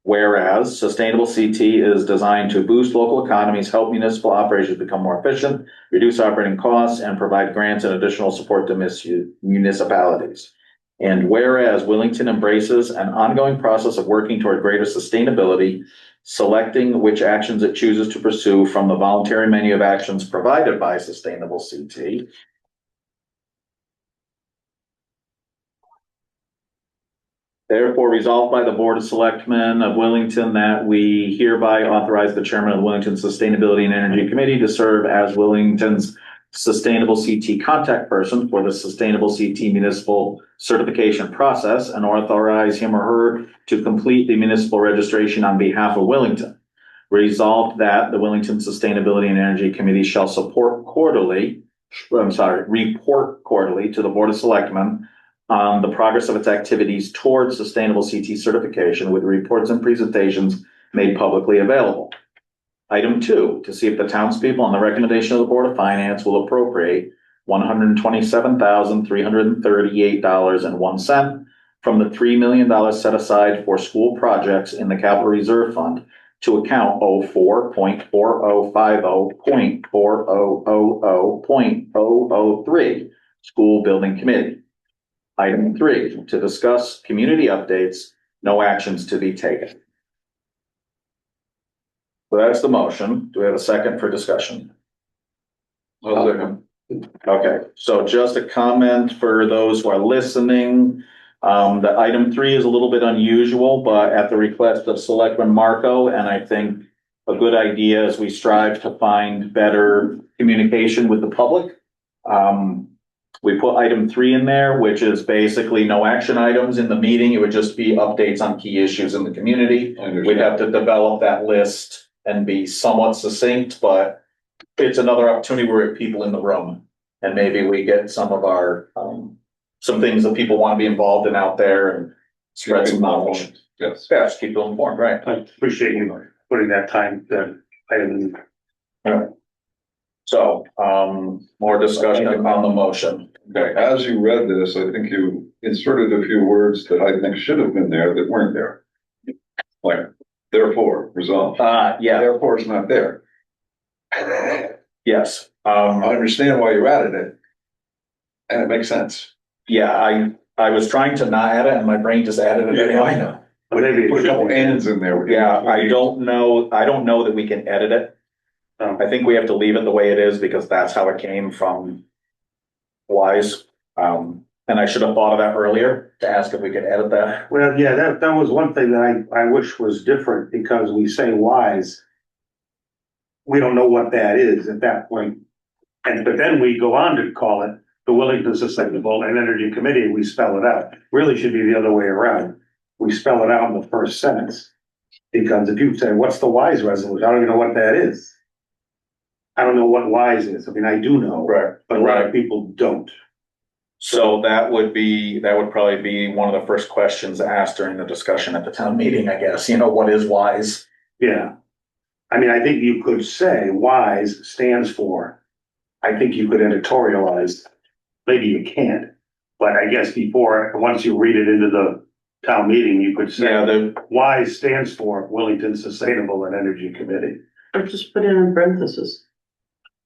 Whereas Sustainable CT is designed to boost local economies, help municipal operations become more efficient, reduce operating costs, and provide grants and additional support to municipalities. And whereas Wellington embraces an ongoing process of working toward greater sustainability, selecting which actions it chooses to pursue from the voluntary menu of actions provided by Sustainable CT. Therefore, resolved by the Board of Selectmen of Wellington that we hereby authorize the chairman of the Wellington Sustainability and Energy Committee to serve as Wellington's Sustainable CT contact person for the Sustainable CT municipal certification process and authorize him or her to complete the municipal registration on behalf of Wellington. Resolved that the Wellington Sustainability and Energy Committee shall report quarterly to the Board of Selectmen on the progress of its activities towards sustainable CT certification with reports and presentations made publicly available. Item 2, to see if the townspeople on the recommendation of the Board of Finance will appropriate $127,338.01 from the $3 million set aside for school projects in the Capital Reserve Fund to account 04.4050.4000.003, School Building Committee. Item 3, to discuss community updates, no actions to be taken. So that's the motion. Do we have a second for discussion? Okay, so just a comment for those who are listening. The item 3 is a little bit unusual, but at the request of Selectman Marco, and I think a good idea as we strive to find better communication with the public. We put item 3 in there, which is basically no action items in the meeting. It would just be updates on key issues in the community. We'd have to develop that list and be somewhat succinct, but it's another opportunity where we have people in the room and maybe we get some of our, some things that people want to be involved in out there and spread some knowledge. Yes. Yeah, just keep them informed, right? I appreciate you putting that time, that item in. So, more discussion on the motion. Okay, as you read this, I think you inserted a few words that I think should have been there that weren't there. Like, therefore, resolved. Yeah, Therefore, it's not there. yes. I understand why you added it. And it makes sense. Yeah, I was trying to not add it and my brain just added it anyway. Maybe it Put a should couple be. ands in there. Yeah, I don't know that we can edit it. I think we have to leave it the way it is because that's how it came from Wise. And I should have thought of that earlier to ask if we could edit that. Well, yeah, that was one thing that I wish was different because we say wise. We don't know what that is at that point. But then we go on to call it the Wellington Sustainable and Energy Committee. We spell it out. Really should be the other way around. We spell it out in the first sentence. Because if you say, what's the wise resolution? I don't even know what that is. I don't know what wise is. I mean, I do know, Right. but a lot of people don't. So that would probably be one of the first questions asked during the discussion at the town meeting, I guess. What is Wise? Yeah. I mean, I think you could say WISE stands for, I think you could editorialize, maybe you can't. But I guess once you read it into the town meeting, you could say WISE stands for Wellington Sustainable and Energy Committee. Or just put it in parentheses.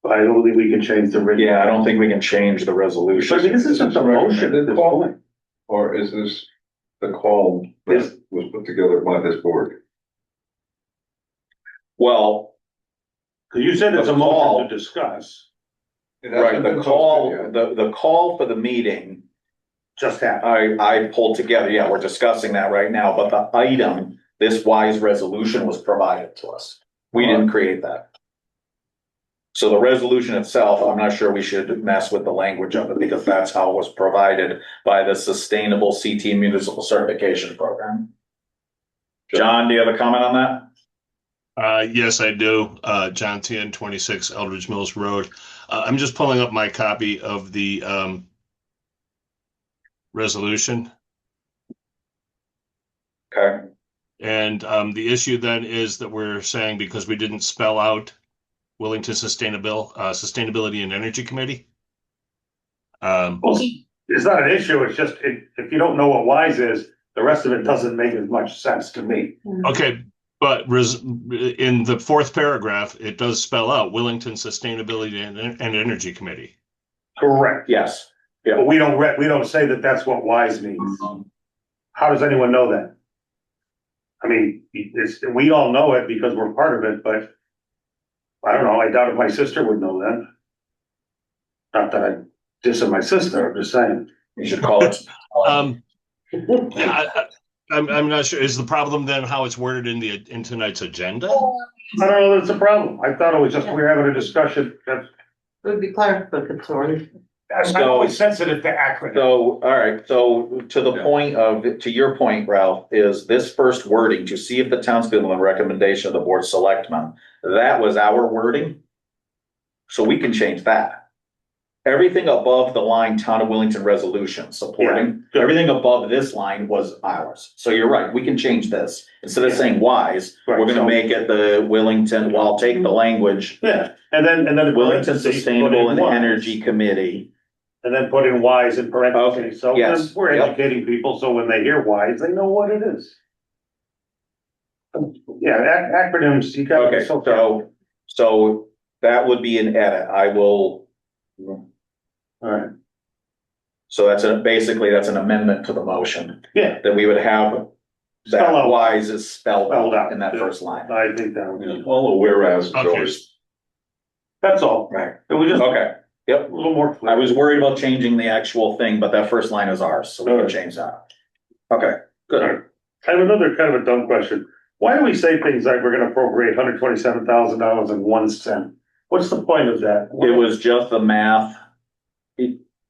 But I don't think we can change the. Yeah, I don't think we can change the resolution. So I mean, this isn't the motion at this point. Or is this the call that was put together by this board? Well, Because you said it's a motion to discuss. right, the call for the meeting Just happened. I pulled together. Yeah, we're discussing that right now, but the item, this Wise resolution was provided to us. We didn't create that. So the resolution itself, I'm not sure we should mess with the language of it because that's how it was provided by the Sustainable CT Municipal Certification Program. John, do you have a comment on that? Yes, I do. John Tian, 26 Eldridge Mills Road. I'm just pulling up my copy of the resolution. Okay. And the issue then is that we're saying because we didn't spell out Wellington Sustainability and Energy Committee. Well, it's not an issue. It's just, if you don't know what WISE is, the rest of it doesn't make as much sense to me. Okay, but in the fourth paragraph, it does spell out Wellington Sustainability and Energy Committee. Correct. Yes. Yeah. But we don't say that that's what WISE means. How does anyone know that? I mean, we all know it because we're part of it, but I don't know. I doubt if my sister would know that. Not that I diss my sister, I'm just saying. You should call it. I'm not sure. Is the problem then how it's worded in tonight's agenda? I don't know that's a problem. I thought it was just we were having a discussion. It would be clarificatory. I'm always sensitive to acronyms. So, all right, so to your point, Ralph, is this first wording to see if the townspeople on the recommendation of the board of selectmen, that was our wording. So we can change that. everything above the line Town of Wellington resolution supporting, Yeah. everything above this line was ours. So you're right, we can change this. Instead of Yeah. saying Wise, we're Right, gonna so- make it the Wellington, well, I'll take the language, Yeah, and then the Wellington parentheses, put Sustainable in and wise. Energy Committee. And then put in wise in Okay, parentheses, so yes, then we're yep. educating people, so when they hear wise, they know what it is. Yeah, acronyms, you gotta be Okay, so careful. so that would be an edit. I will, Alright, so basically that's an amendment to the motion, yeah, that we would have that Spell out. Wise is spelled Spelled out out, in that yeah. first line. I think that would be, All the whereas is Okay. always, that's all. Right. It was just a Okay, yep. little more clear. I was worried about changing the actual thing, but that first line is ours, so we can Alright. change that. Okay, good. Alright. I have another kind of a dumb question. Why do we say things like we're gonna appropriate $127,000 and 1 cent? What's the point of that? It was just the math.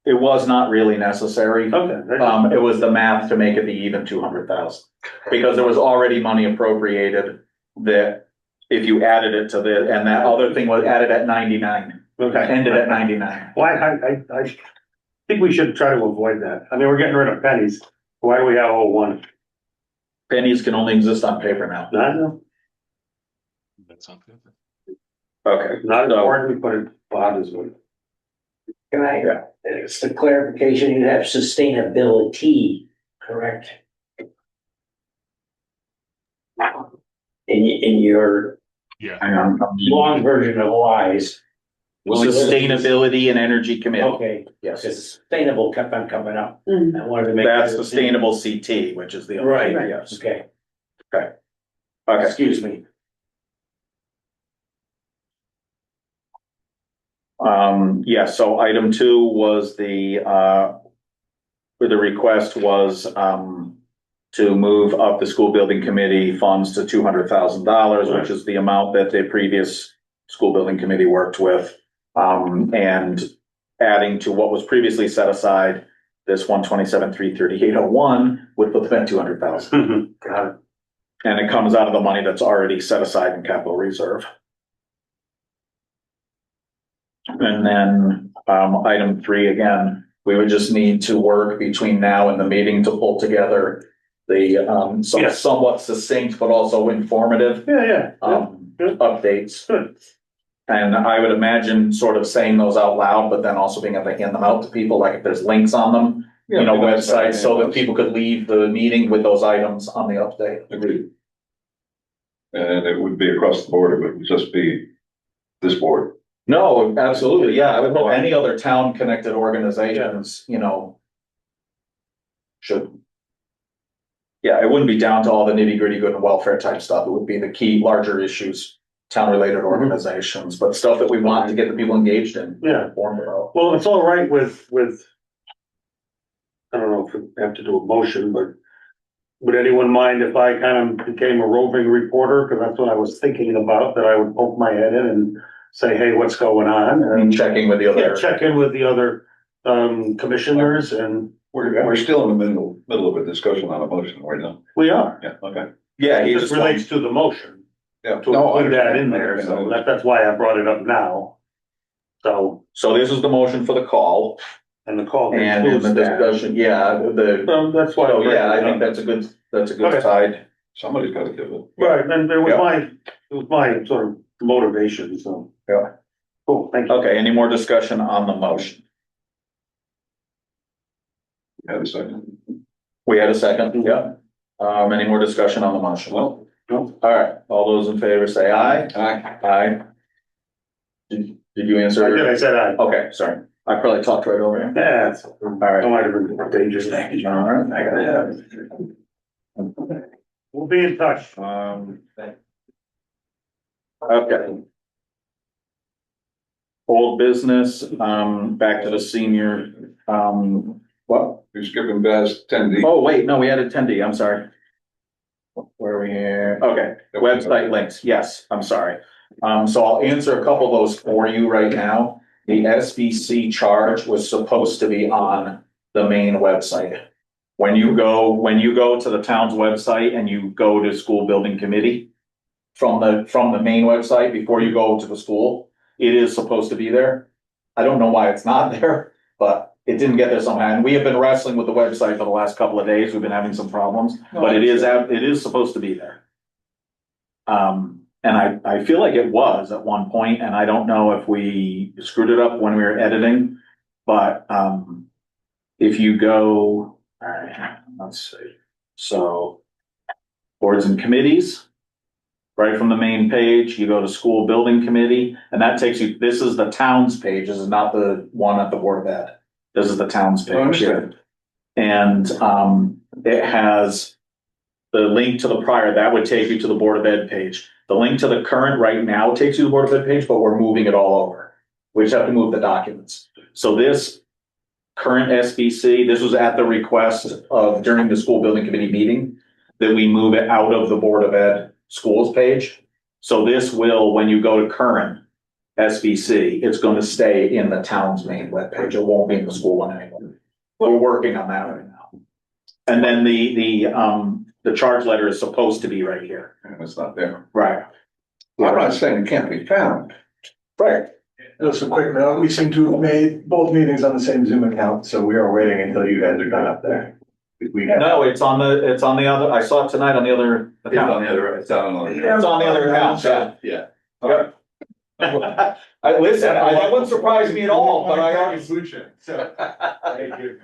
It was not really necessary. Okay. It was the math to make it the even 200,000. Because there was already money appropriated that if you added it to and that other thing was added at 99, Okay. ended at 99. Why, I think we should try to avoid that. I mean, we're getting rid of pennies. Why do we have 01? Pennies can only exist on paper now. I know, That's not good. Okay. not So- important, but it bothers me. Can I, it's the clarification, you have sustainability, correct? In your Yeah. Hang on. long version of wise, Sustainability and Energy Committee. okay, Yes. because sustainable kept on coming up. Mm. I wanted to make. That's sure- Sustainable CT, which is the. other Right, thing, Yes. okay, Okay. excuse me. Yeah, so item 2 was the request was, to move up the school building committee funds to $200,000, which is the amount that the previous school building committee worked with. And adding to what was previously set aside, this 127,338.01 would put them at 200,000. Got it. And it comes out of the money that's already set aside in capital reserve. And then, item 3, again, we would just need to work between now and the meeting to pull together the, Yeah. somewhat succinct, but also informative, Yeah. Good. updates. Good. And I would imagine sort of saying those out loud, but then also being able to hand them out to people, like if there's links on them, websites, so that people could leave the meeting with those items on the update. agreed. And it would be across the board, it would just be this board. No, absolutely, yeah, I would hope any other town-connected organizations, should. Yeah, it wouldn't be down to all the nitty-gritty good and welfare type stuff, it would be the key larger issues, town-related organizations, but stuff that we want to get the people engaged in. Yeah. Informed about. Well, it's all right with, I don't know if we have to do a motion, but would anyone mind if I kind of became a roving reporter? Because that's what I was thinking about, that I would poke my head in and say, hey, what's going on? And And checking with the yeah, other. check in with the other commissioners, and We're still in the middle of a discussion on a motion right now. we are. Yeah, okay. Yeah, he It just relates to the motion, Yeah. to include that in there, so that's why I brought it up now. So, So this is the motion for the call, and the call and in includes the that. discussion, So that's why. so yeah, I think that's a good Okay. side. Somebody's gotta give it. Right, and it Yeah. was my sort of motivation, so. Yeah. Cool, thank you. Okay, any more discussion on the motion? Have a second. We had a second, yeah. Any more discussion on the motion? Well, No. All right, all those in favor say aye. aye. Aye. Did you answer? I said I. Okay, sorry. I probably talked right over you. Yeah, it's, All right. that might have been dangerous. All right, I got it. We'll be in touch. Okay. Old business, back to the senior, what? You're skipping past 10D. Oh, wait, no, we had attendee, I'm sorry. Where are we here? Okay, website links, yes, I'm sorry. So I'll answer a couple of those for you right now. The SBC charge was supposed to be on the main website. When you go to the town's website and you go to school building committee, from the main website, before you go to the school, it is supposed to be there. I don't know why it's not there, but it didn't get there somehow. And we have been wrestling with the website for the last couple of days. We've been having some problems, but it is supposed to be there. And I feel like it was at one point, and I don't know if we screwed it up when we were editing, but, if you go, all right, let's see. So boards and committees, right from the main page, you go to school building committee, and that takes you, this is the town's page. This is not the one at the Board of Ed. This is the town's page. understand. And, it has the link to the prior, that would take you to the Board of Ed page. The link to the current right now takes you to the Board of Ed page, but we're moving it all over. We just have to move the documents. So this current SBC, this was at the request of during the school building committee meeting, that we move it out of the Board of Ed schools page. So this will, when you go to current SBC, it's going to stay in the town's main webpage. It won't be in the school one anymore. We're working on that right now. And then the charge letter is supposed to be right here. And it's not there. Right. I'm not saying it can't be found. Right. Just a quick note, we seem to have made both meetings on the same Zoom account, so we are waiting until you guys are done up there. We have. No, it's on the other, I saw it tonight on the other account. It's on the other. It's on the other account, yeah. Yeah. Listen, that wouldn't surprise me at all, but I already. So.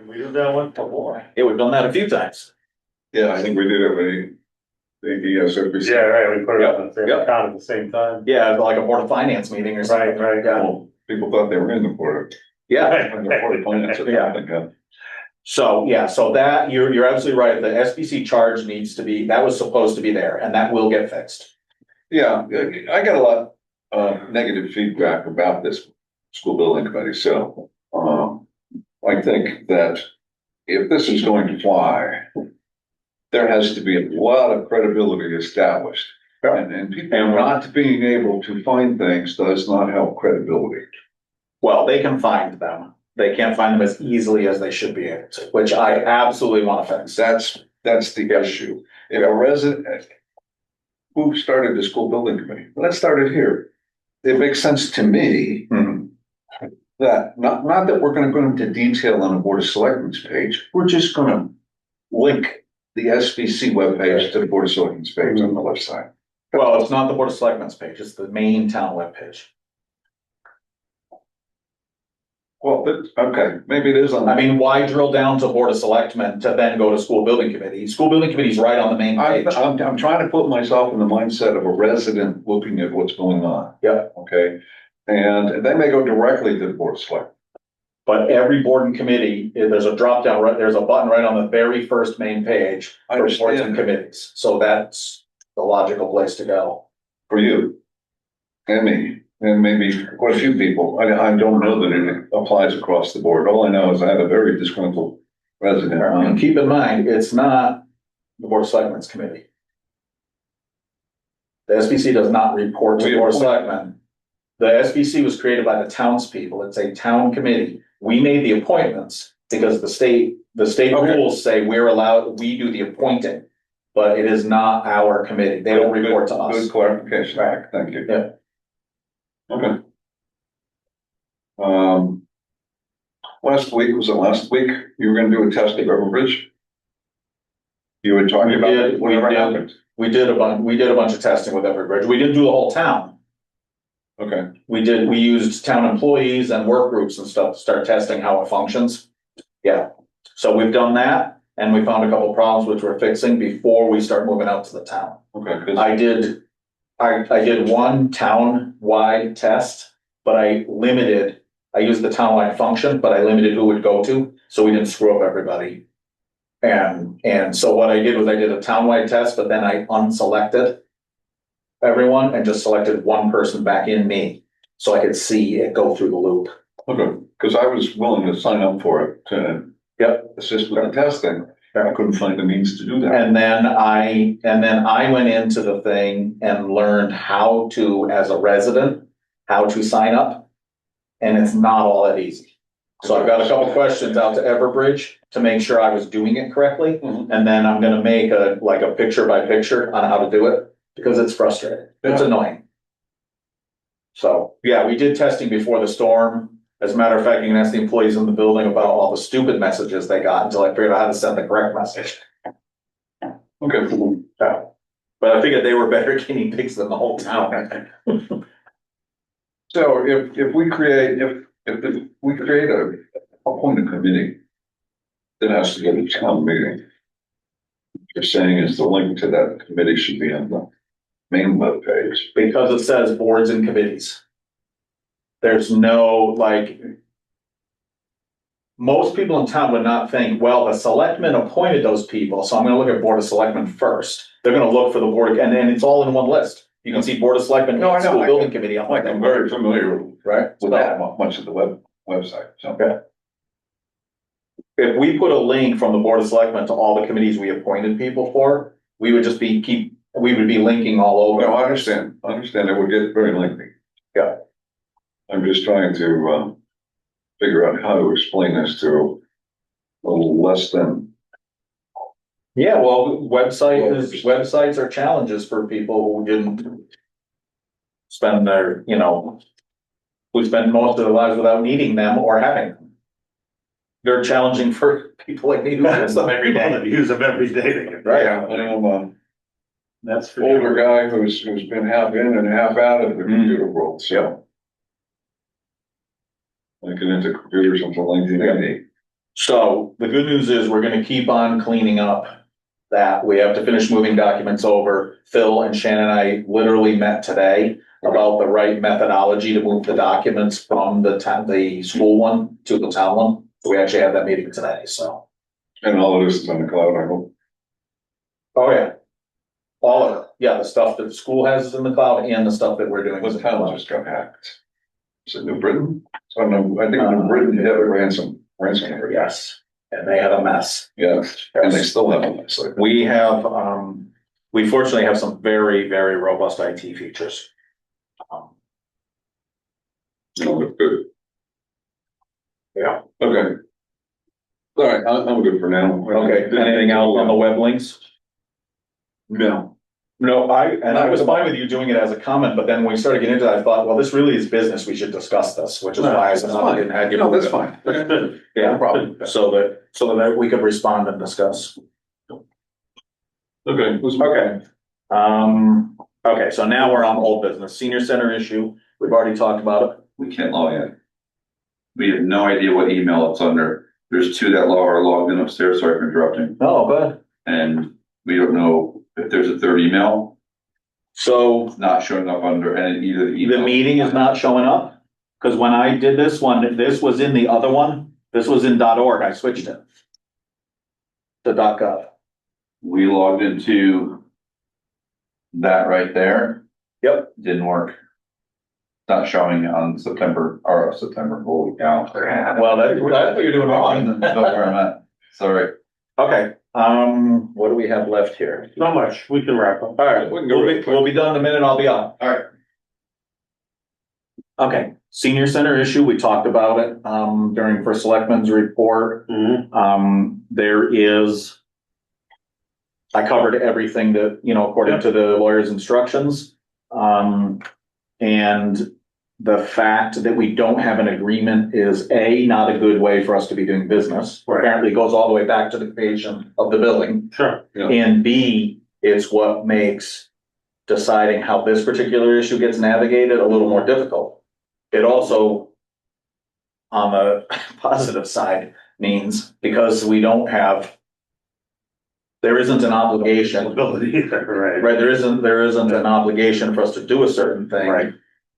We did that one before. Yeah, we've done that a few times. Yeah, I think we did it with the SRPC. Yeah, right, we put it on the same Yep. account at the same time. Yeah, like a board of finance meeting or something. Right, Yeah. Well, people thought they were in the board. Yeah. When they're board of finance, Yeah. So, yeah, so that, you're absolutely right. The SBC charge needs to be, that was supposed to be there, and that will get fixed. Yeah, I got a lot of negative feedback about this school building committee, so, I think that if this is going to fly, there has to be a lot of credibility established. And people not being able to find things does not help credibility. Well, they can find them. They can't find them as easily as they should be able to, which I absolutely want to fix. That's the issue. If a resident, who started the school building committee? Let's start it here. It makes sense to me that not that we're going to go into detail on the Board of Selectmen's page. We're just going to link the SBC webpage to the Board of Selectmen's page on the left side. Well, it's not the Board of Selectmen's page, it's the main town webpage. Well, okay, maybe it is on. I mean, why drill down to Board of Selectmen to then go to school building committee? School building committee's right on the main page. I'm trying to put myself in the mindset of a resident looking at what's going on. Yeah. Okay, and they may go directly to the Board of Selectmen. But every board and committee, there's a drop down, right, there's a button right on the very first main page I for boards and understand. committees. So that's the logical place to go. For you and me, and maybe quite a few people. I don't know that it applies across the board. All I know is I have a very disgruntled resident. And keep in mind, it's not the Board of Selectmen's committee. The SBC does not report to the Board of Selectmen. The SBC was created by the townspeople. It's a town committee. We made the appointments because the state Okay. rules say we do the appointing, but it is not our committee. They don't report to us. Good clarification. Right. Thank you. Yeah. Okay. Last week, was it last week? You were gonna do a test at River Bridge? You were talking about did, whatever happened. We did a bunch of testing with Everbridge. We didn't do the whole town. Okay, We used town employees and work groups and stuff to start testing how it functions. Yeah, so we've done that and we found a couple problems which we're fixing before we start moving out to the town. okay, good. I did one town-wide test, but I used the town-wide function, but I limited who it would go to, so we didn't screw up everybody. And so what I did was I did a town-wide test, but then I unselected everyone and just selected one person back in me, so I could see it go through the loop. Okay, because I was willing to sign up for it to assist with the testing. I couldn't find the means to do that. And then I went into the thing and learned how to, as a resident, how to sign up. And it's not all that easy. So I've got a couple questions out to Everbridge to make sure I was doing it correctly. Mhm. And then I'm gonna make a picture by picture on how to do it, because it's frustrating. It's Yeah. annoying. So, yeah, we did testing before the storm. As a matter of fact, you can ask the employees in the building about all the stupid messages they got until I figured out how to send the correct message. Okay. Yeah. But I figured they were better guinea pigs than the whole town. So if we create, if we create a appointed committee that has to go to town meeting, what you're saying is the link to that committee should be on the main webpage. Because it says boards and committees. There's no, like, most people in town would not think, well, the selectmen appointed those people, so I'm gonna look at Board of Selectmen first. They're gonna look for the board, and then it's all in one list. You can see Board of Selectmen, No, I know, School I Building can- Committee. Like, I'm very familiar Right? with that much of the website, so. Okay. If we put a link from the Board of Selectmen to all the committees we appointed people for, we would just be we would be linking all over. No, I understand, it would get very lengthy. Yeah. I'm just trying to, figure out how to explain this to a little less than. Yeah, well, websites are challenges for people who didn't spend their, who spend most of their lives without needing them or having them. They're challenging for people like me who use them every People day. that use them every day. Right. I'm That's for older guy who's been half in and half out of the computer world, so. I get into computers until 1980. So the good news is we're gonna keep on cleaning up that. We have to finish moving documents over. Phil and Shannon and I literally met today about the right methodology to move the documents from the school one to the town one. We actually had that meeting today, so. And all of this is on the cloud, I hope. Oh, yeah. All of it. Yeah, the stuff that the school has is in the cloud and the stuff that we're doing. is The in the town cloud. just got hacked. Is it New Britain? I don't know, I think New Britain had a ransomware. Yes, and they had a mess. Yeah, and they still have a mess. Like, We have, we fortunately have some very, very robust IT features. good. Yeah. Okay. All right, I'm good for now. Okay, anything else on the web links? No. No, I was fine with you doing it as a comment, but then when we started getting into that, I thought, well, this really is business, we should discuss this, which is why I said, I didn't have you. No, that's fine. Yeah, No problem. so that we could respond and discuss. Okay. Okay. Okay, so now we're on old business, senior center issue, we've already talked about it. We can't log in. We have no idea what email it's under. There's two that are logged in upstairs, sorry for interrupting. Oh, good. And we don't know if there's a third email. So Not showing up under any either the the email. meeting is not showing up, because when I did this one, this was in the other one, this was in .org, I switched it to .gov. We logged into that right there. Yep. Didn't work. Not showing on September, holy cow. Well, that's what you're doing wrong. That's where I'm at. Sorry. Okay, what do we have left here? Not much, we can wrap up. All right, we'll be done in a minute, I'll be on. All right. Okay, senior center issue, we talked about it, during first selectmen's report. There is, I covered everything that, according to the lawyer's instructions. And the fact that we don't have an agreement is not a good way for us to be doing business. Right. Apparently it goes all the way back to the creation of the building. Sure. Yeah. And B, it's what makes deciding how this particular issue gets navigated a little more difficult. It also, on the positive side, means because we don't have, there isn't an obligation. Ability either, right? Right, there isn't an obligation for us to do a certain thing. Right.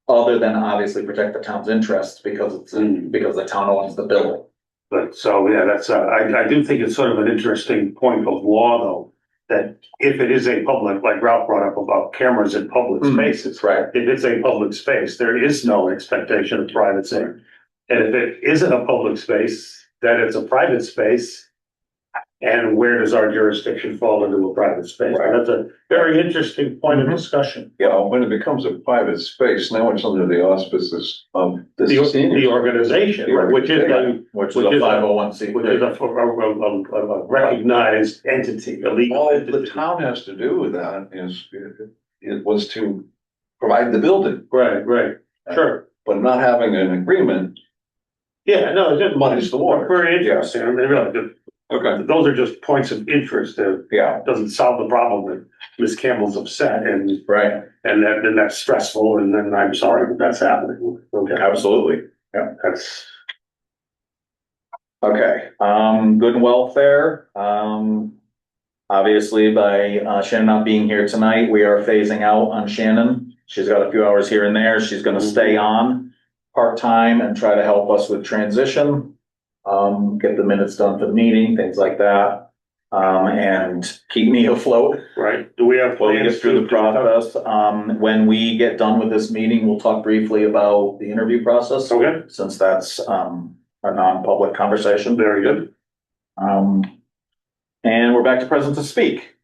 Other than obviously protect the town's interests because because the town owns the building. But so, yeah, that's, I do think it's sort of an interesting point of law, though, that if it is a public, like Ralph brought up about cameras in public spaces. Right. If it's a public space, there is no expectation of privacy. And if it isn't a public space, then it's a private space. And where does our jurisdiction fall into a private space? Right. That's a very interesting point of discussion. Yeah, when it becomes a private space, now it's under the auspices of The organization, right, which is a, Which is Which a is a- 501c. which is a recognized entity, a legal All the entity. town has to do with that is, it was to provide the building, Right, sure. but not having an agreement Yeah, no, it didn't muddy the water. Very interesting. I mean, really, Okay, those are just points of interest. Yeah, Doesn't solve the problem that Ms. Campbell's upset and, right, then that's stressful and then I'm sorry that that's happening. Okay, absolutely. that's, Okay, good and welfare. Obviously by Shannon not being here tonight, we are phasing out on Shannon. She's got a few hours here and there. She's gonna stay on part-time and try to help us with transition. Get the minutes done for the meeting, things like that. And keep me afloat right. Do we have while we plans get through the process. When we get done with this meeting, we'll talk briefly about the interview process. Okay, Since that's a non-public conversation. very good. And we're back to present to speak.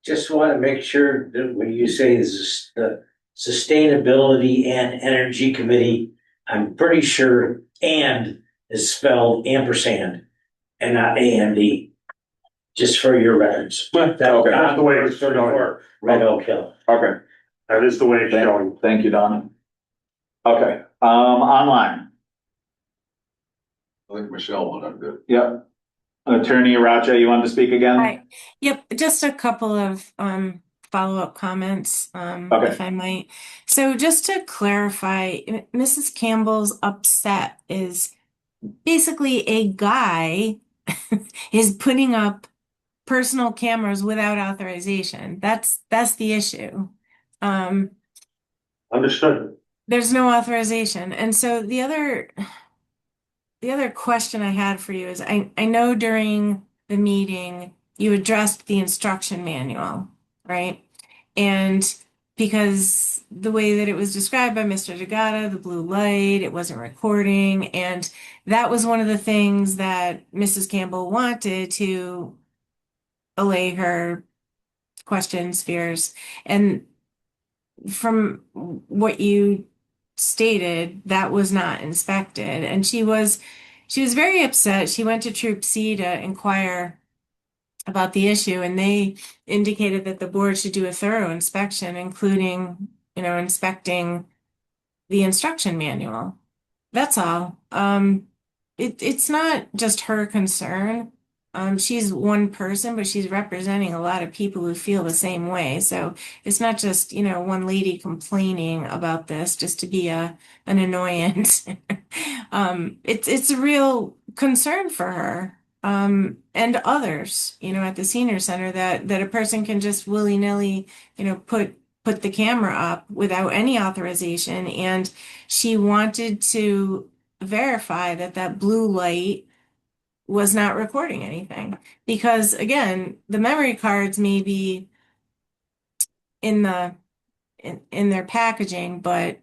Just want to make sure that when you say this, the Sustainability and Energy Committee, I'm pretty sure "and" is spelled ampersand and not A-N-D. Just for your records. Okay, that's the way it's showing. Red Oak Hill. Okay, That is the way it's showing. thank you, Donna. Okay, online. I think Michelle went on good. Yep. Attorney Aracha, you wanted to speak again? Hi. Yep, just a couple of follow-up comments, Okay. if I might. So just to clarify, Mrs. Campbell's upset is basically a guy is putting up personal cameras without authorization. That's the issue. Understood. There's no authorization. And so the other question I had for you is I know during the meeting you addressed the instruction manual, right? And because the way that it was described by Mr. Degata, the blue light, it wasn't recording, and that was one of the things that Mrs. Campbell wanted to allay her questions, fears. And from what you stated, that was not inspected. And she was very upset. She went to Troop C to inquire about the issue, and they indicated that the board should do a thorough inspection, including, inspecting the instruction manual. That's all. It's not just her concern. She's one person, but she's representing a lot of people who feel the same way. So it's not just, one lady complaining about this just to be an annoyance. It's a real concern for her. And others, at the senior center that a person can just willy-nilly, put the camera up without any authorization. And she wanted to verify that blue light was not recording anything, because again, the memory cards may be in their packaging, but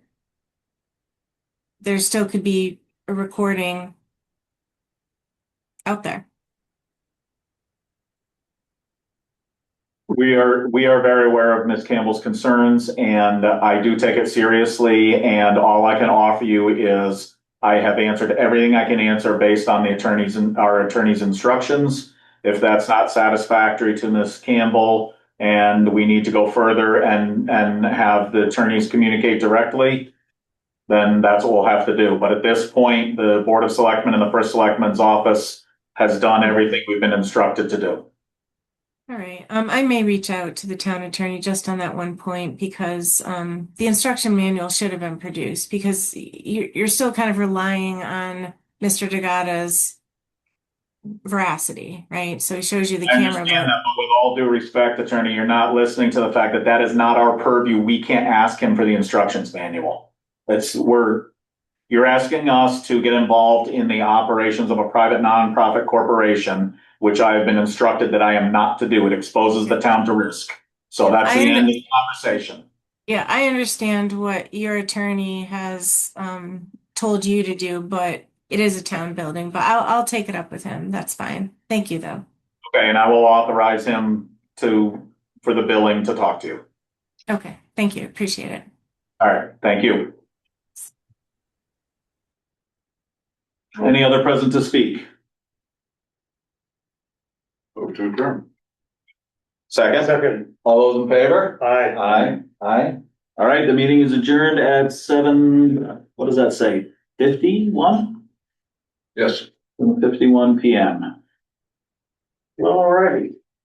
there still could be a recording out there. We are very aware of Ms. Campbell's concerns, and I do take it seriously, and all I can offer you is I have answered everything I can answer based on our attorney's instructions. If that's not satisfactory to Ms. Campbell and we need to go further and have the attorneys communicate directly, then that's what we'll have to do. But at this point, the Board of Selectmen and the First Selectman's office has done everything we've been instructed to do. All right. I may reach out to the town attorney just on that one point, because the instruction manual should have been produced, because you're still kind of relying on Mr. Degata's veracity, right? So he shows you the I camera. understand that, but with all due respect, attorney, you're not listening to the fact that that is not our purview. We can't ask him for the instructions manual. You're asking us to get involved in the operations of a private nonprofit corporation, which I have been instructed that I am not to do. It exposes the town to risk. So that's the end of the conversation. Yeah, I understand what your attorney has told you to do, but it is a town building. But I'll take it up with him. That's fine. Thank you, though. Okay, and I will authorize him for the billing to talk to you. Okay, thank you. Appreciate it. All right, thank you. Any other present to speak? Over to adjourn. Second. All those in favor? Aye. Aye. All right, the meeting is adjourned at 7, what does that say? 7:51, Yes. 7:51 PM. All righty.